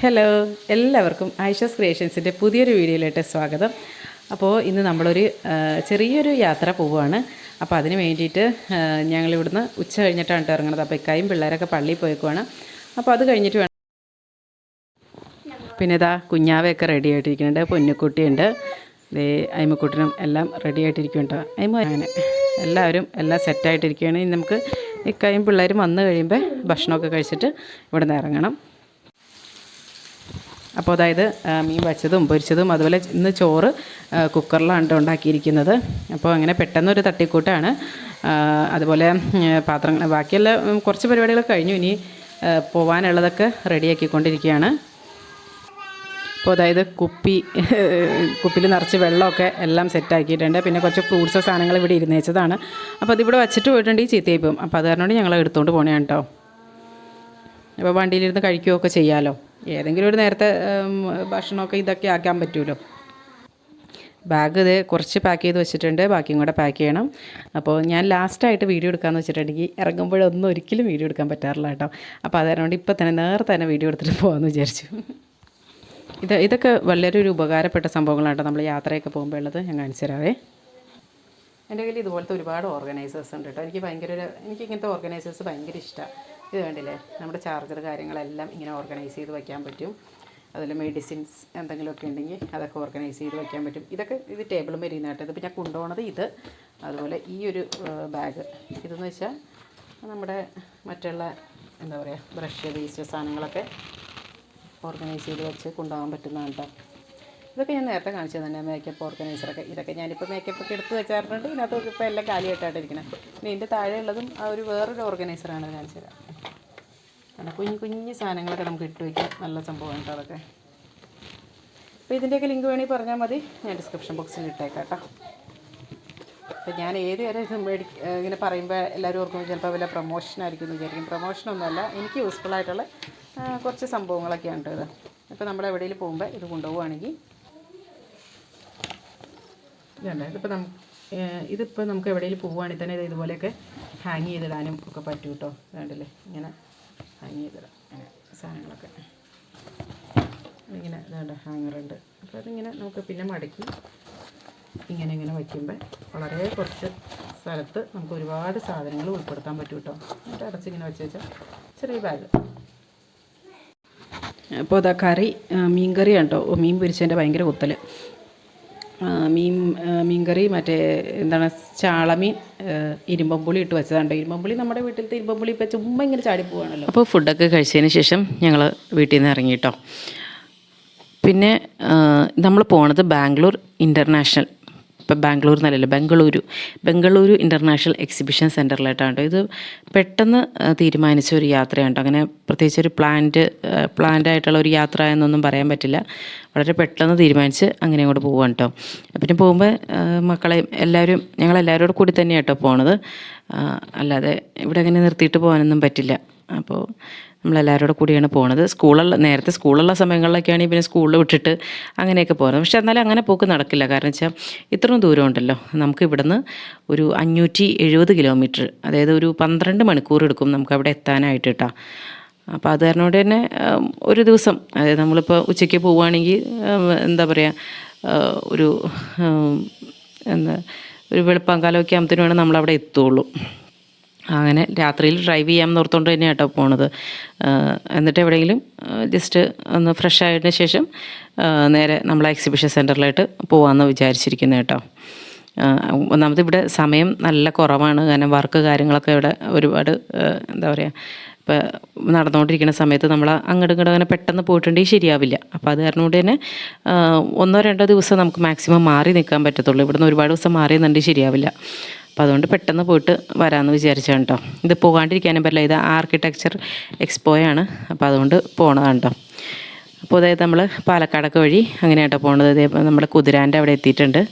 Hello, എല്ലാവർക്കും ഐഷസ് ക്രിയേഷൻസിൻ്റെ പുതിയൊരു വീഡിയോയിലേക്ക് സ്വാഗതം. അപ്പോൾ ഇന്ന് നമ്മളൊരു ചെറിയൊരു യാത്ര പോവുകയാണ്. അപ്പോൾ അതിന് വേണ്ടിയിട്ട് ഞങ്ങളിവിടുന്ന് ഉച്ച കഴിഞ്ഞിട്ടാണ് ഇറങ്ങുന്നത്. അപ്പോൾ ഇക്കായും പിള്ളേരൊക്കെ പള്ളിയിൽ പോയേക്കുവാണ്. അപ്പോൾ അത് കഴിഞ്ഞിട്ട് വേണം. പിന്നെ ഇതാ കുഞ്ഞാവയൊക്കെ റെഡി ആയിട്ടിരിക്കുന്നുണ്ട്, പൊന്നുക്കുട്ടിയുണ്ട്, അയിമക്കുട്ടിനും എല്ലാം റെഡി ആയിട്ടിരിക്കുന്നുണ്ട്. അങ്ങനെ എല്ലാവരും എല്ലാം സെറ്റായിട്ടിരിക്കുകയാണ്. ഇനി നമുക്ക് ഇക്കായും പിള്ളേരും വന്നു കഴിയുമ്പോൾ ഭക്ഷണമൊക്കെ കഴിച്ചിട്ട് ഇവിടെ നിന്ന് ഇറങ്ങണം. അപ്പോൾ അതായത് മീൻ വച്ചതും പൊരിച്ചതും അതുപോലെ ഇന്ന് ചോറ് കുക്കറിലാണ് ഉണ്ടാക്കിയിരിക്കുന്നത്. അപ്പോൾ അങ്ങനെ പെട്ടെന്നൊരു തട്ടിക്കൂട്ടാണ്. അതുപോലെ പാത്രങ്ങൾ ബാക്കിയെല്ലാം കുറച്ച് പരിപാടികൾ കഴിഞ്ഞു, ഇനി പോകാനുള്ളതൊക്കെ റെഡിയാക്കിക്കൊണ്ടിരിക്കുകയാണ്. അപ്പോൾ അതായത് കുപ്പിയിൽ നിറച്ച് വെള്ളമൊക്കെ എല്ലാം സെറ്റാക്കിയിട്ടുണ്ട്. പിന്നെ കുറച്ച് ഫ്രൂട്ട്സ് സാധനങ്ങൾ ഇവിടെ ഇരുന്ന് വെച്ചതാണ്. അപ്പോൾ അതിവിടെ വച്ചിട്ട് പോയിട്ടുണ്ടെങ്കിൽ ചീത്തയായി പോകും. അപ്പോൾ അത് കാരണം ഞങ്ങൾ എടുത്തുകൊണ്ട് പോകണേ കേട്ടോ. അപ്പോൾ വണ്ടിയിലിരുന്ന് കഴിക്കുകയൊക്കെ ചെയ്യാമല്ലോ. ഏതെങ്കിലും ഒരു നേരത്തെ ഭക്ഷണമൊക്കെ ഇതൊക്കെ ആക്കാൻ പറ്റുമല്ലോ. ബാഗ് ഇത് കുറച്ച് പാക്ക് ചെയ്ത് വെച്ചിട്ടുണ്ട്, ബാക്കിയും കൂടെ പാക്ക് ചെയ്യണം. അപ്പോൾ ഞാൻ ലാസ്റ്റായിട്ട് വീഡിയോ എടുക്കാമെന്ന് വെച്ചിട്ടുണ്ടെങ്കിൽ ഇറങ്ങുമ്പോഴൊന്നും ഒരിക്കലും വീഡിയോ എടുക്കാൻ പറ്റാറില്ല കേട്ടോ. അപ്പോൾ അതുകൊണ്ട് ഇപ്പോൾ തന്നെ നേരത്തെ തന്നെ വീഡിയോ എടുത്തിട്ട് പോകാമെന്ന് വിചാരിച്ചു. ഇതൊക്കെ വളരെ ഒരു ഉപകാരപ്പെട്ട സംഭവങ്ങളാണ് കേട്ടോ. നമ്മൾ യാത്രയൊക്കെ പോകുമ്പോൾ ഉള്ളത് ഞാൻ കാണിച്ചു തരാവേ. എൻ്റെ കയ്യിൽ ഇതുപോലത്തെ ഒരുപാട് ഓർഗനൈസേഴ്സ് ഉണ്ട് കേട്ടോ. എനിക്ക് ഇങ്ങനത്തെ ഓർഗനൈസേഴ്സ് ഭയങ്കര ഇഷ്ടമാണ്. ഇത് കണ്ടില്ലേ, നമ്മുടെ ചാർജർ കാര്യങ്ങളെല്ലാം ഇങ്ങനെ ഓർഗനൈസ് ചെയ്ത് വയ്ക്കാൻ പറ്റും. അതിൽ മെഡിസിൻസ് എന്തെങ്കിലുമൊക്കെ ഉണ്ടെങ്കിൽ അതൊക്കെ ഓർഗനൈസ് ചെയ്ത് വയ്ക്കാൻ പറ്റും. ഇത് ടേബിളും വരുന്ന കേട്ടോ. ഇതിപ്പോൾ ഞാൻ കൊണ്ടുപോകുന്നത് ഇത്. അതുപോലെ ഈ ഒരു ബാഗ് ഇതെന്ന് വെച്ചാൽ നമ്മുടെ മറ്റുള്ള എന്താ പറയുക ബ്രഷ് വേസ്റ്റ് സാധനങ്ങളൊക്കെ ഓർഗനൈസ് ചെയ്ത് വെച്ച് കൊണ്ടുപോകാൻ പറ്റുന്നതാണ് കേട്ടോ. ഇതൊക്കെ ഞാൻ നേരത്തെ കാണിച്ചു തന്നെ, മേക്കപ്പ് ഓർഗനൈസറൊക്കെ. ഇതൊക്കെ ഞാനിപ്പോൾ മേക്കപ്പൊക്കെ എടുത്ത് വെച്ചാറുണ്ട്. ഇതിനകത്ത് ഇപ്പോൾ എല്ലാം കാലിയായിട്ടായിട്ടിരിക്കണം. പിന്നെ ഇതിൻ്റെ താഴെയുള്ളതും ആ ഒരു വേറൊരു ഓർഗനൈസറാണ് കാണിച്ചു തരാം. കാരണം കുഞ്ഞു സാധനങ്ങളൊക്കെ നമുക്ക് ഇട്ട് വയ്ക്കാം. നല്ല സംഭവമാണ് കേട്ടോ അതൊക്കെ. അപ്പോൾ ഇതിൻ്റെയൊക്കെ ലിങ്ക് വേണമെങ്കിൽ പറഞ്ഞാൽ മതി, ഞാൻ ഡിസ്ക്രിപ്ഷൻ ബോക്സിൽ ഇട്ടേക്കാം കേട്ടോ. അപ്പോൾ ഞാൻ ഏത് വരെ ഇങ്ങനെ പറയുമ്പോൾ എല്ലാവരും ഓർക്കും ചിലപ്പോൾ വല്ല പ്രൊമോഷനായിരിക്കും എന്ന് വിചാരിക്കും. പ്രൊമോഷനൊന്നുമല്ല, എനിക്ക് യൂസ്ഫുള്ളായിട്ടുള്ള കുറച്ച് സംഭവങ്ങളൊക്കെയാണ് കേട്ടോ ഇത്. ഇപ്പോൾ നമ്മൾ എവിടെയെങ്കിലും പോകുമ്പോൾ ഇത് കൊണ്ടുപോവുകയാണെങ്കിൽ ഇതുണ്ട്. ഇതിപ്പോൾ നമുക്ക് എവിടെയെങ്കിലും പോവുകയാണെങ്കിൽ തന്നെ ഇതുപോലെയൊക്കെ ഹാങ് ചെയ്തിടാനും ഒക്കെ പറ്റും കേട്ടോ. വേണ്ടല്ലേ, ഇങ്ങനെ ഹാങ് ചെയ്തിടാം അങ്ങനെ സാധനങ്ങളൊക്കെ. ഇങ്ങനെ ഇതുണ്ട്, ഹാങ്ങറുണ്ട്. അപ്പോൾ അതിങ്ങനെ നമുക്ക് പിന്നെ മടക്കി ഇങ്ങനെ വയ്ക്കുമ്പോൾ വളരെ കുറച്ച് സ്ഥലത്ത് നമുക്ക് ഒരുപാട് സാധനങ്ങൾ ഉൾപ്പെടുത്താൻ പറ്റും കേട്ടോ. എന്നിട്ട് അടച്ചിങ്ങനെ വെച്ചാൽ ചെറിയ ബാഗ്. അപ്പോൾ അതാ മീൻ കറിയാണ് കേട്ടോ. മീൻ പൊരിച്ചതിൻ്റെ ഭയങ്കര കുത്തൽ. മീൻകറി മറ്റേ എന്താണ് ചാളമീൻ ഇരുമ്പമ്പുളി ഇട്ട് വെച്ചതാണ്. ഇരുമ്പമ്പുളി നമ്മുടെ വീട്ടിലത്തെ ഇരുമ്പമ്പുളി ഇപ്പോൾ ചുമ്മാ ഇങ്ങനെ ചാടിപ്പോവാണല്ലോ. അപ്പോൾ ഫുഡൊക്കെ കഴിച്ചതിന് ശേഷം ഞങ്ങൾ വീട്ടിൽ നിന്ന് ഇറങ്ങി കേട്ടോ. പിന്നെ നമ്മൾ പോണത് ബാംഗ്ലൂർ ഇൻ്റർനാഷണൽ, ഇപ്പോൾ ബാംഗ്ലൂർ എന്നല്ലല്ലോ ബംഗളൂരു ഇൻ്റർനാഷണൽ എക്സിബിഷൻ സെൻറ്ററിലായിട്ടാണ് കേട്ടോ. ഇത് പെട്ടെന്ന് തീരുമാനിച്ച ഒരു യാത്രയാണ് കേട്ടോ. അങ്ങനെ പ്രത്യേകിച്ച് ഒരു പ്ലാൻഡ് ആയിട്ടുള്ള ഒരു യാത്ര എന്നൊന്നും പറയാൻ പറ്റില്ല. വളരെ പെട്ടെന്ന് തീരുമാനിച്ച് അങ്ങനെ അങ്ങോട്ട് പോവാണ് കേട്ടോ. പിന്നെ പോകുമ്പോൾ ഞങ്ങളെല്ലാവരും കൂടി തന്നെയാണ് കേട്ടോ പോണത്. അല്ലാതെ ഇവിടെ അങ്ങനെ നിർത്തിയിട്ട് പോകാനൊന്നും പറ്റില്ല. അപ്പോൾ നമ്മളെല്ലാവരും കൂടിയാണ് പോകുന്നത്. നേരത്തെ സ്കൂളുള്ള സമയങ്ങളിലൊക്കെയാണെങ്കിൽ പിന്നെ സ്കൂളിൽ വിട്ടിട്ട് അങ്ങനെയൊക്കെ പോകുന്നത്. പക്ഷെ എന്നാലും അങ്ങനെ പോക്ക് നടക്കില്ല. കാരണം വെച്ചാൽ ഇത്രയും ദൂരം ഉണ്ടല്ലോ. നമുക്ക് ഇവിടുന്ന് ഒരു 570 കിലോമീറ്റർ, അതായത് ഒരു 12 മണിക്കൂർ എടുക്കും നമുക്ക് അവിടെ എത്താനായിട്ട് കേട്ടോ. അപ്പോൾ അത് കാരണം തന്നെ ഒരു ദിവസം, അതായത് നമ്മളിപ്പോൾ ഉച്ചയ്ക്ക് പോവുകയാണെങ്കിൽ എന്താ പറയുക ഒരു വെളുപ്പാങ്കാലമൊക്കെ ആകുമ്പത്തേനും വേണം നമ്മളവിടെ എത്തുള്ളൂ. അങ്ങനെ രാത്രിയിൽ ഡ്രൈവ് ചെയ്യാമെന്ന് ഓർത്തുകൊണ്ട് തന്നെയാണ് കേട്ടോ പോണത്. എന്നിട്ട് എവിടെയെങ്കിലും ജസ്റ്റ് ഒന്ന് ഫ്രഷ് ആയതിനു ശേഷം നേരെ നമ്മൾ എക്സിബിഷൻ സെൻറ്ററിലായിട്ട് പോകാമെന്ന് വിചാരിച്ചിരിക്കുന്നത് കേട്ടോ. ഒന്നാമത് ഇവിടെ സമയം നല്ല കുറവാണ്. കാരണം വർക്ക് കാര്യങ്ങളൊക്കെ ഇവിടെ ഒരുപാട് എന്താ പറയുക, ഇപ്പോൾ നടന്നുകൊണ്ടിരിക്കുന്ന സമയത്ത് നമ്മൾ അങ്ങോട്ടും ഇങ്ങോട്ടും അങ്ങനെ പെട്ടെന്ന് പോയിട്ടുണ്ടെങ്കിൽ ശരിയാവില്ല. അപ്പോൾ അത് കാരണം കൊണ്ട് തന്നെ 1-2 ദിവസം നമുക്ക് മാക്സിമം മാറി നിൽക്കാൻ പറ്റത്തുള്ളൂ. ഇവിടുന്ന് ഒരുപാട് ദിവസം മാറി നിന്നുണ്ടെങ്കിൽ ശരിയാവില്ല. അപ്പോൾ അതുകൊണ്ട് പെട്ടെന്ന് പോയിട്ട് വരാമെന്ന് വിചാരിച്ചാണ് കേട്ടോ. ഇത് പോകാണ്ടിരിക്കാനും പറ്റില്ല. ഇത് ആർക്കിടെക്ചർ എക്സ്പോയാണ്. അപ്പോൾ അതുകൊണ്ട് പോണതാണ് കേട്ടോ. അപ്പോൾ അതായത് നമ്മൾ പാലക്കാടൊക്കെ വഴി അങ്ങനെയാണ് കേട്ടോ പോണത്. ഇതേപോലെ നമ്മുടെ കുതിരാൻ്റെ അവിടെ എത്തിയിട്ടുണ്ട്.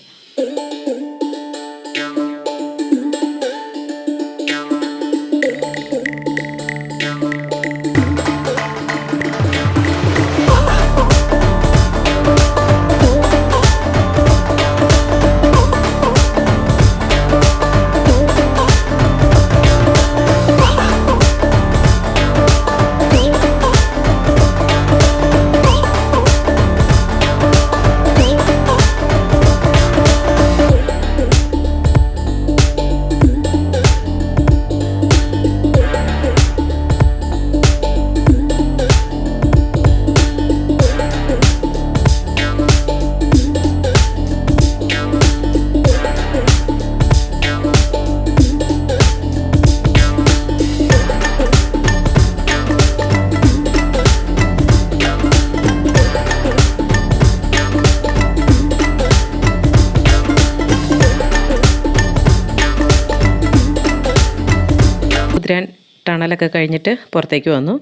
കുതിരാൻ ടണലൊക്കെ കഴിഞ്ഞിട്ട് പുറത്തേക്ക് വന്നു.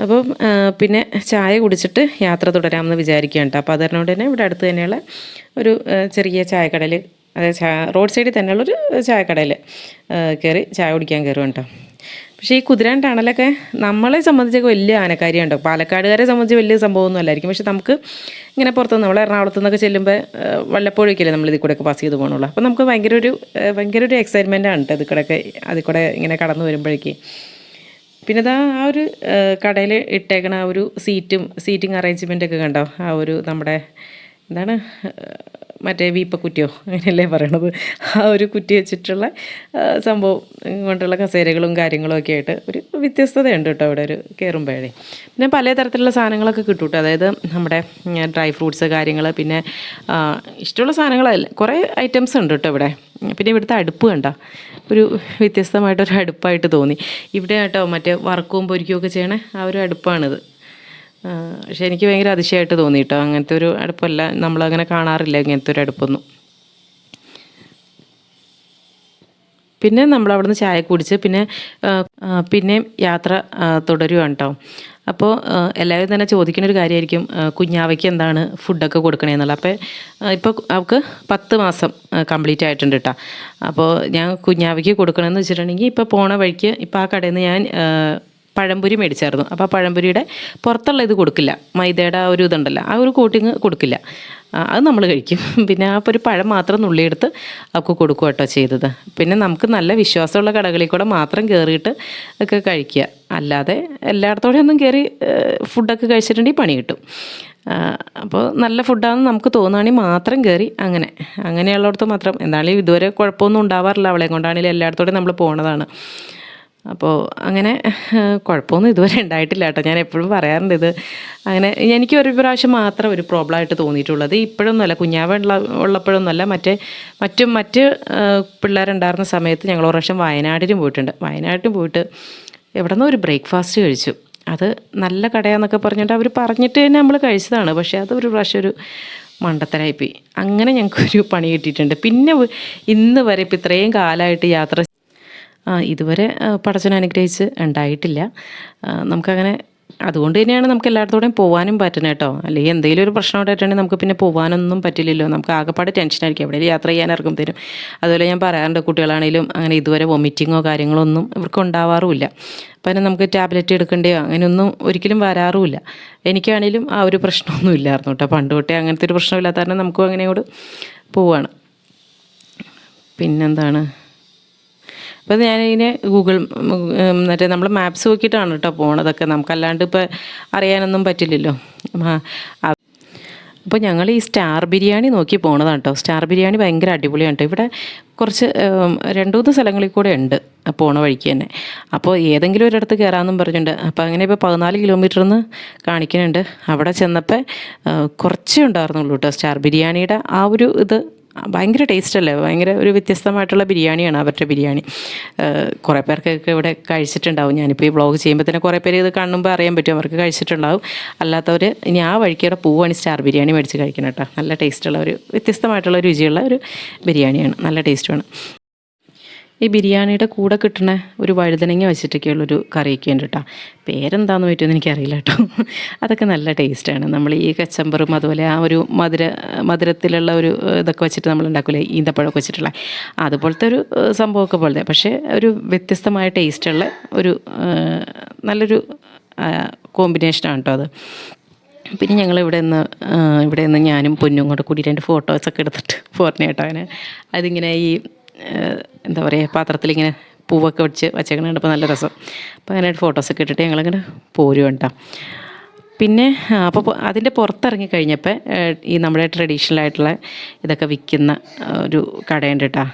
അപ്പം പിന്നെ ചായ കുടിച്ചിട്ട് യാത്ര തുടരാമെന്ന് വിചാരിക്കുകയാണ് കേട്ടോ. അപ്പോൾ അതുകൊണ്ട് തന്നെ ഇവിടെ അടുത്ത് തന്നെയുള്ള ഒരു ചെറിയ ചായക്കടയിൽ, അതായത് റോഡ് സൈഡിൽ തന്നെയുള്ളൊരു ചായക്കടയിൽ കയറി ചായ കുടിക്കാൻ കയറും കേട്ടോ. പക്ഷേ ഈ കുതിരാൻ ടണലൊക്കെ നമ്മളെ സംബന്ധിച്ചൊക്കെ വലിയ ആനക്കാര്യമുണ്ടോ, പാലക്കാടുകാരെ സംബന്ധിച്ച് വലിയ സംഭവമൊന്നും അല്ലായിരിക്കും. പക്ഷെ നമുക്ക് ഇങ്ങനെ പുറത്തുനിന്ന് നമ്മൾ എറണാകുളത്തു നിന്നൊക്കെ ചെല്ലുമ്പോൾ വല്ലപ്പോഴൊക്കെയല്ലേ നമ്മൾ ഇതിൽ കൂടെയൊക്കെ പാസ് ചെയ്ത് പോകണുള്ളൂ. അപ്പോൾ നമുക്ക് ഭയങ്കര ഒരു എക്സൈറ്റ്മെൻറ്റാണ് കേട്ടോ അതിൽ കൂടെ ഇങ്ങനെ കടന്നു വരുമ്പോഴേക്ക്. പിന്നെ ഇതാ ആ ഒരു കടയിൽ ഇട്ടേക്കണ ആ ഒരു സീറ്റിംഗ് അറേഞ്ച്മെൻറ്റൊക്കെ കണ്ടോ, ആ ഒരു നമ്മുടെ എന്താണ് മറ്റേ വീപ്പക്കുറ്റിയോ അങ്ങനെയല്ലേ പറയണത്, ആ ഒരു കുറ്റി വെച്ചിട്ടുള്ള സംഭവം കൊണ്ടുള്ള കസേരകളും കാര്യങ്ങളും ഒക്കെ ആയിട്ട് ഒരു വ്യത്യസ്തതയുണ്ട് കേട്ടോ ഇവിടെ ഒരു കയറുമ്പോഴേ. പിന്നെ പല തരത്തിലുള്ള സാധനങ്ങളൊക്കെ കിട്ടും കേട്ടോ, അതായത് നമ്മുടെ ഡ്രൈ ഫ്രൂട്ട്സ് കാര്യങ്ങൾ, പിന്നെ ഇഷ്ടമുള്ള സാധനങ്ങളല്ല കുറേ ഐറ്റംസ് ഉണ്ട് കേട്ടോ ഇവിടെ. പിന്നെ ഇവിടുത്തെ അടുപ്പ് കണ്ടോ, ഒരു വ്യത്യസ്തമായിട്ടൊരു അടുപ്പായിട്ട് തോന്നി. ഇവിടെ കേട്ടോ മറ്റേ വറക്കുകയും പൊരിക്കുകയൊക്കെ ചെയ്യണേ ആ ഒരു അടുപ്പാണിത്. പക്ഷെ എനിക്ക് ഭയങ്കര അതിശയമായിട്ട് തോന്നി കേട്ടോ, അങ്ങനത്തെ ഒരു അടുപ്പല്ല, നമ്മളങ്ങനെ കാണാറില്ല ഇങ്ങനത്തെ ഒരു അടുപ്പൊന്നും. പിന്നെ നമ്മളവിടുന്ന് ചായ കുടിച്ച് പിന്നെയും യാത്ര തുടരുകയാണ് കേട്ടോ. അപ്പോൾ എല്ലാവരും തന്നെ ചോദിക്കുന്നൊരു കാര്യമായിരിക്കും, കുഞ്ഞാവയ്ക്ക് എന്താണ് ഫുഡൊക്കെ കൊടുക്കണേന്നുള്ളത്. ഇപ്പോൾ അവൾക്ക് 10 മാസം കംപ്ലീറ്റ് ആയിട്ടുണ്ട് കേട്ടോ. അപ്പോൾ ഞാൻ കുഞ്ഞാവയ്ക്ക് കൊടുക്കണമെന്ന് വെച്ചിട്ടുണ്ടെങ്കിൽ ഇപ്പോൾ പോണ വഴിക്ക് ഇപ്പോൾ ആ കടയിൽ നിന്ന് ഞാൻ പഴംപൊരി മേടിച്ചായിരുന്നു. അപ്പോൾ ആ പഴംപൊരിയുടെ പുറത്തുള്ള ഇത് കൊടുക്കില്ല, മൈദയുടെ ആ ഒരു ഇതുണ്ടല്ലോ, ആ ഒരു കോട്ടിങ് കൊടുക്കില്ല, അത് നമ്മൾ കഴിക്കും. പിന്നെ ആ ഒരു പഴം മാത്രം നുള്ളിയെടുത്ത് അവൾക്ക് കൊടുക്കുക കേട്ടോ ചെയ്തത്. പിന്നെ നമുക്ക് നല്ല വിശ്വാസമുള്ള കടകളിൽ കൂടെ മാത്രം കയറിയിട്ട് ഒക്കെ കഴിക്കുക, അല്ലാതെ എല്ലായിടത്തോടെ ഒന്നും കയറി ഫുഡൊക്കെ കഴിച്ചിട്ടുണ്ടെങ്കിൽ പണി കിട്ടും. അപ്പോൾ നല്ല ഫുഡാണെന്ന് നമുക്ക് തോന്നുകയാണെങ്കിൽ മാത്രം കയറി അങ്ങനെയുള്ളിടത്ത് മാത്രം. എന്തായാലും ഇതുവരെ കുഴപ്പമൊന്നും ഉണ്ടാവാറില്ല, അവളെ കൊണ്ടാണെങ്കിലും എല്ലായിടത്തോടെയും നമ്മൾ പോണതാണ്. അപ്പോൾ അങ്ങനെ കുഴപ്പമൊന്നും ഇതുവരെ ഉണ്ടായിട്ടില്ല കേട്ടോ. ഞാൻ എപ്പോഴും പറയാറുണ്ട് ഇത് അങ്ങനെ. എനിക്ക് ഒരു പ്രാവശ്യം മാത്രം ഒരു പ്രോബ്ലമായിട്ട് തോന്നിയിട്ടുള്ളത്, ഇപ്പോഴൊന്നുമല്ല, കുഞ്ഞാവ ഉള്ളപ്പോഴൊന്നുമല്ല, മറ്റ് പിള്ളേരുണ്ടായിരുന്ന സമയത്ത് ഞങ്ങൾ ഒരു പ്രാവശ്യം വയനാട്ടിലും പോയിട്ട് എവിടെ നിന്നോ ഒരു ബ്രേക്ക്ഫാസ്റ്റ് കഴിച്ചു. അത് നല്ല കടയാന്നൊക്കെ പറഞ്ഞിട്ട് അവർ പറഞ്ഞിട്ട് തന്നെ നമ്മൾ കഴിച്ചതാണ്. പക്ഷേ അത് ഒരു പ്രാവശ്യം ഒരു മണ്ടത്തരായിപ്പോയി. അങ്ങനെ ഞങ്ങൾക്കൊരു പണി കിട്ടിയിട്ടുണ്ട്. പിന്നെ ഇന്ന് വരെ ഇപ്പോൾ ഇത്രയും കാലമായിട്ട് യാത്ര ഇതുവരെ പടച്ചവൻ അനുഗ്രഹിച്ച് ഉണ്ടായിട്ടില്ല നമുക്കങ്ങനെ. അതുകൊണ്ട് തന്നെയാണ് നമുക്ക് എല്ലായിടത്തോടെയും പോകാനും പറ്റുന്നത് കേട്ടോ. അല്ലെങ്കിൽ എന്തെങ്കിലും ഒരു പ്രശ്നം ഉണ്ടായിട്ടുണ്ടെങ്കിൽ നമുക്ക് പിന്നെ പോകാനൊന്നും പറ്റില്ലല്ലോ, നമുക്ക് ആകെപ്പാട് ടെൻഷനായിരിക്കും എവിടെയെങ്കിലും യാത്ര ചെയ്യാൻ ഇറങ്ങുമ്പോഴത്തേനും. അതുപോലെ ഞാൻ പറയാറുണ്ട്, കുട്ടികളാണെങ്കിലും അങ്ങനെ ഇതുവരെ വൊമിറ്റിങ്ങോ കാര്യങ്ങളോ ഒന്നും ഇവർക്ക് ഉണ്ടാവാറുമില്ല. അപ്പം അതിന് നമുക്ക് ടാബ്ലറ്റ് എടുക്കേണ്ടയോ അങ്ങനെയൊന്നും ഒരിക്കലും വരാറുമില്ല. എനിക്കാണെങ്കിലും ആ ഒരു പ്രശ്നമൊന്നും ഇല്ലായിരുന്നു കേട്ടോ. പണ്ട് തൊട്ടേ അങ്ങനത്തെ ഒരു പ്രശ്നമില്ലാത്ത കാരണം നമുക്കും അങ്ങനെയോട് പോവാണ്. പിന്നെന്താണ്, അപ്പോൾ ഞാനിങ്ങനെ മറ്റേ നമ്മൾ മാപ്സ് നോക്കിയിട്ടാണ് കേട്ടോ പോണതൊക്കെ, നമുക്കല്ലാണ്ട് ഇപ്പോൾ അറിയാനൊന്നും പറ്റില്ലല്ലോ. അപ്പോൾ ഞങ്ങൾ ഈ സ്റ്റാർ ബിരിയാണി നോക്കി പോണതാണ് കേട്ടോ. സ്റ്റാർ ബിരിയാണി ഭയങ്കര അടിപൊളിയാണ് കേട്ടോ. ഇവിടെ കുറച്ച് 2-3 സ്ഥലങ്ങളിൽ കൂടെ ഉണ്ട് പോണ വഴിക്ക് തന്നെ. അപ്പോൾ ഏതെങ്കിലും ഒരിടത്ത് കയറാമെന്നും പറഞ്ഞിട്ടുണ്ട്. അപ്പോൾ അങ്ങനെ ഇപ്പോൾ 14 കിലോമീറ്ററിന്ന് കാണിക്കുന്നുണ്ട്. അവിടെ ചെന്നപ്പോൾ കുറച്ചേ ഉണ്ടായിരുന്നുള്ളൂ കേട്ടോ. സ്റ്റാർ ബിരിയാണിയുടെ ആ ഒരു ഇത് ഭയങ്കര ടേസ്റ്റല്ലേ, ഭയങ്കര ഒരു വ്യത്യസ്തമായിട്ടുള്ള ബിരിയാണിയാണ് അവരുടെ ബിരിയാണി. കുറേ പേർക്കൊക്കെ ഇവിടെ കഴിച്ചിട്ടുണ്ടാവും. ഞാനിപ്പോൾ ഈ വ്ളോഗ് ചെയ്യുമ്പോൾ തന്നെ കുറേ പേര് ഇത് കാണുമ്പോൾ അറിയാൻ പറ്റും, അവർക്ക് കഴിച്ചിട്ടുണ്ടാവും. അല്ലാത്തവർ ഇനി ആ വഴിക്കവിടെ പോവുകയാണ് സ്റ്റാർ ബിരിയാണി മേടിച്ച് കഴിക്കണം കേട്ടോ. നല്ല ടേസ്റ്റുള്ള ഒരു വ്യത്യസ്തമായിട്ടുള്ള രുചിയുള്ള ഒരു ബിരിയാണിയാണ്, നല്ല ടേസ്റ്റുമാണ്. ഈ ബിരിയാണിയുടെ കൂടെ കിട്ടുന്ന ഒരു വഴുതനങ്ങ വെച്ചിട്ടൊക്കെയുള്ളൊരു കറിയൊക്കെ ഉണ്ട് കേട്ടോ. പേരെന്താണെന്ന് പറ്റുമെന്ന് എനിക്കറിയില്ല കേട്ടോ. അതൊക്കെ നല്ല ടേസ്റ്റാണ്. നമ്മൾ ഈ കച്ചമ്പറും അതുപോലെ ആ ഒരു മധുരത്തിലുള്ള ഒരു ഇതൊക്കെ വെച്ചിട്ട് നമ്മൾ ഉണ്ടാക്കില്ലേ, ഈന്തപ്പഴമൊക്കെ വെച്ചിട്ടുള്ള അതുപോലത്തെ ഒരു സംഭവമൊക്കെ പോലത്തെ, പക്ഷേ ഒരു വ്യത്യസ്തമായ ടേസ്റ്റുള്ള ഒരു നല്ലൊരു കോമ്പിനേഷനാണ് കേട്ടോ അത്. പിന്നെ ഞങ്ങൾ ഇവിടെ നിന്ന് ഞാനും പൊന്നും കൂടെ കൂടി 2 ഫോട്ടോസൊക്കെ എടുത്തിട്ട് പോരണേ കേട്ടോ. അങ്ങനെ അതിങ്ങനെ ഈ എന്താ പറയുക, പാത്രത്തിലിങ്ങനെ പൂവൊക്കെ വച്ചേക്കണ കണ്ടപ്പോൾ നല്ല രസം. അപ്പോൾ അങ്ങനെ ഫോട്ടോസൊക്കെ ഇട്ടിട്ട് ഞങ്ങളിങ്ങനെ പോരും കേട്ടോ. പിന്നെ അപ്പോൾ അതിൻ്റെ പുറത്തിറങ്ങി കഴിഞ്ഞപ്പോൾ ഈ നമ്മുടെ ട്രഡീഷണലായിട്ടുള്ള ഇതൊക്കെ വിൽക്കുന്ന ഒരു കടയുണ്ട് കേട്ടോ.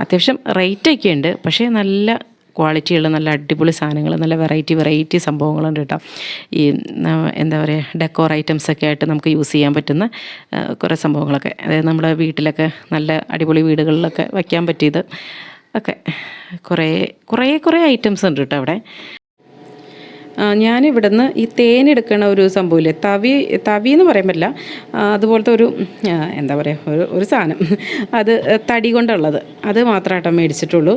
അത്യാവശ്യം റേറ്റൊക്കെ ഉണ്ട്, പക്ഷേ നല്ല ക്വാളിറ്റിയുള്ള നല്ല അടിപൊളി സാധനങ്ങൾ, നല്ല വെറൈറ്റി സംഭവങ്ങളുണ്ട് കേട്ടോ. ഈ എന്താ പറയുക, ഡെക്കോർ ഐറ്റംസൊക്കെ ആയിട്ട് നമുക്ക് യൂസ് ചെയ്യാൻ പറ്റുന്ന കുറേ സംഭവങ്ങളൊക്കെ, അതായത് നമ്മുടെ വീട്ടിലൊക്കെ നല്ല അടിപൊളി വീടുകളിലൊക്കെ വയ്ക്കാൻ പറ്റിയത് ഒക്കെ കുറേ ഐറ്റംസ് ഉണ്ട് കേട്ടോ അവിടെ. ഞാനിവിടുന്ന് ഈ തേനെടുക്കണ ഒരു സംഭവമില്ലേ, തവി എന്ന് പറയാൻ പറ്റില്ല, അതുപോലത്തെ ഒരു എന്താ പറയുക, ഒരു സാധനം, അത് തടി കൊണ്ടുള്ളത്, അത് മാത്രമായിട്ടോ മേടിച്ചിട്ടുള്ളൂ.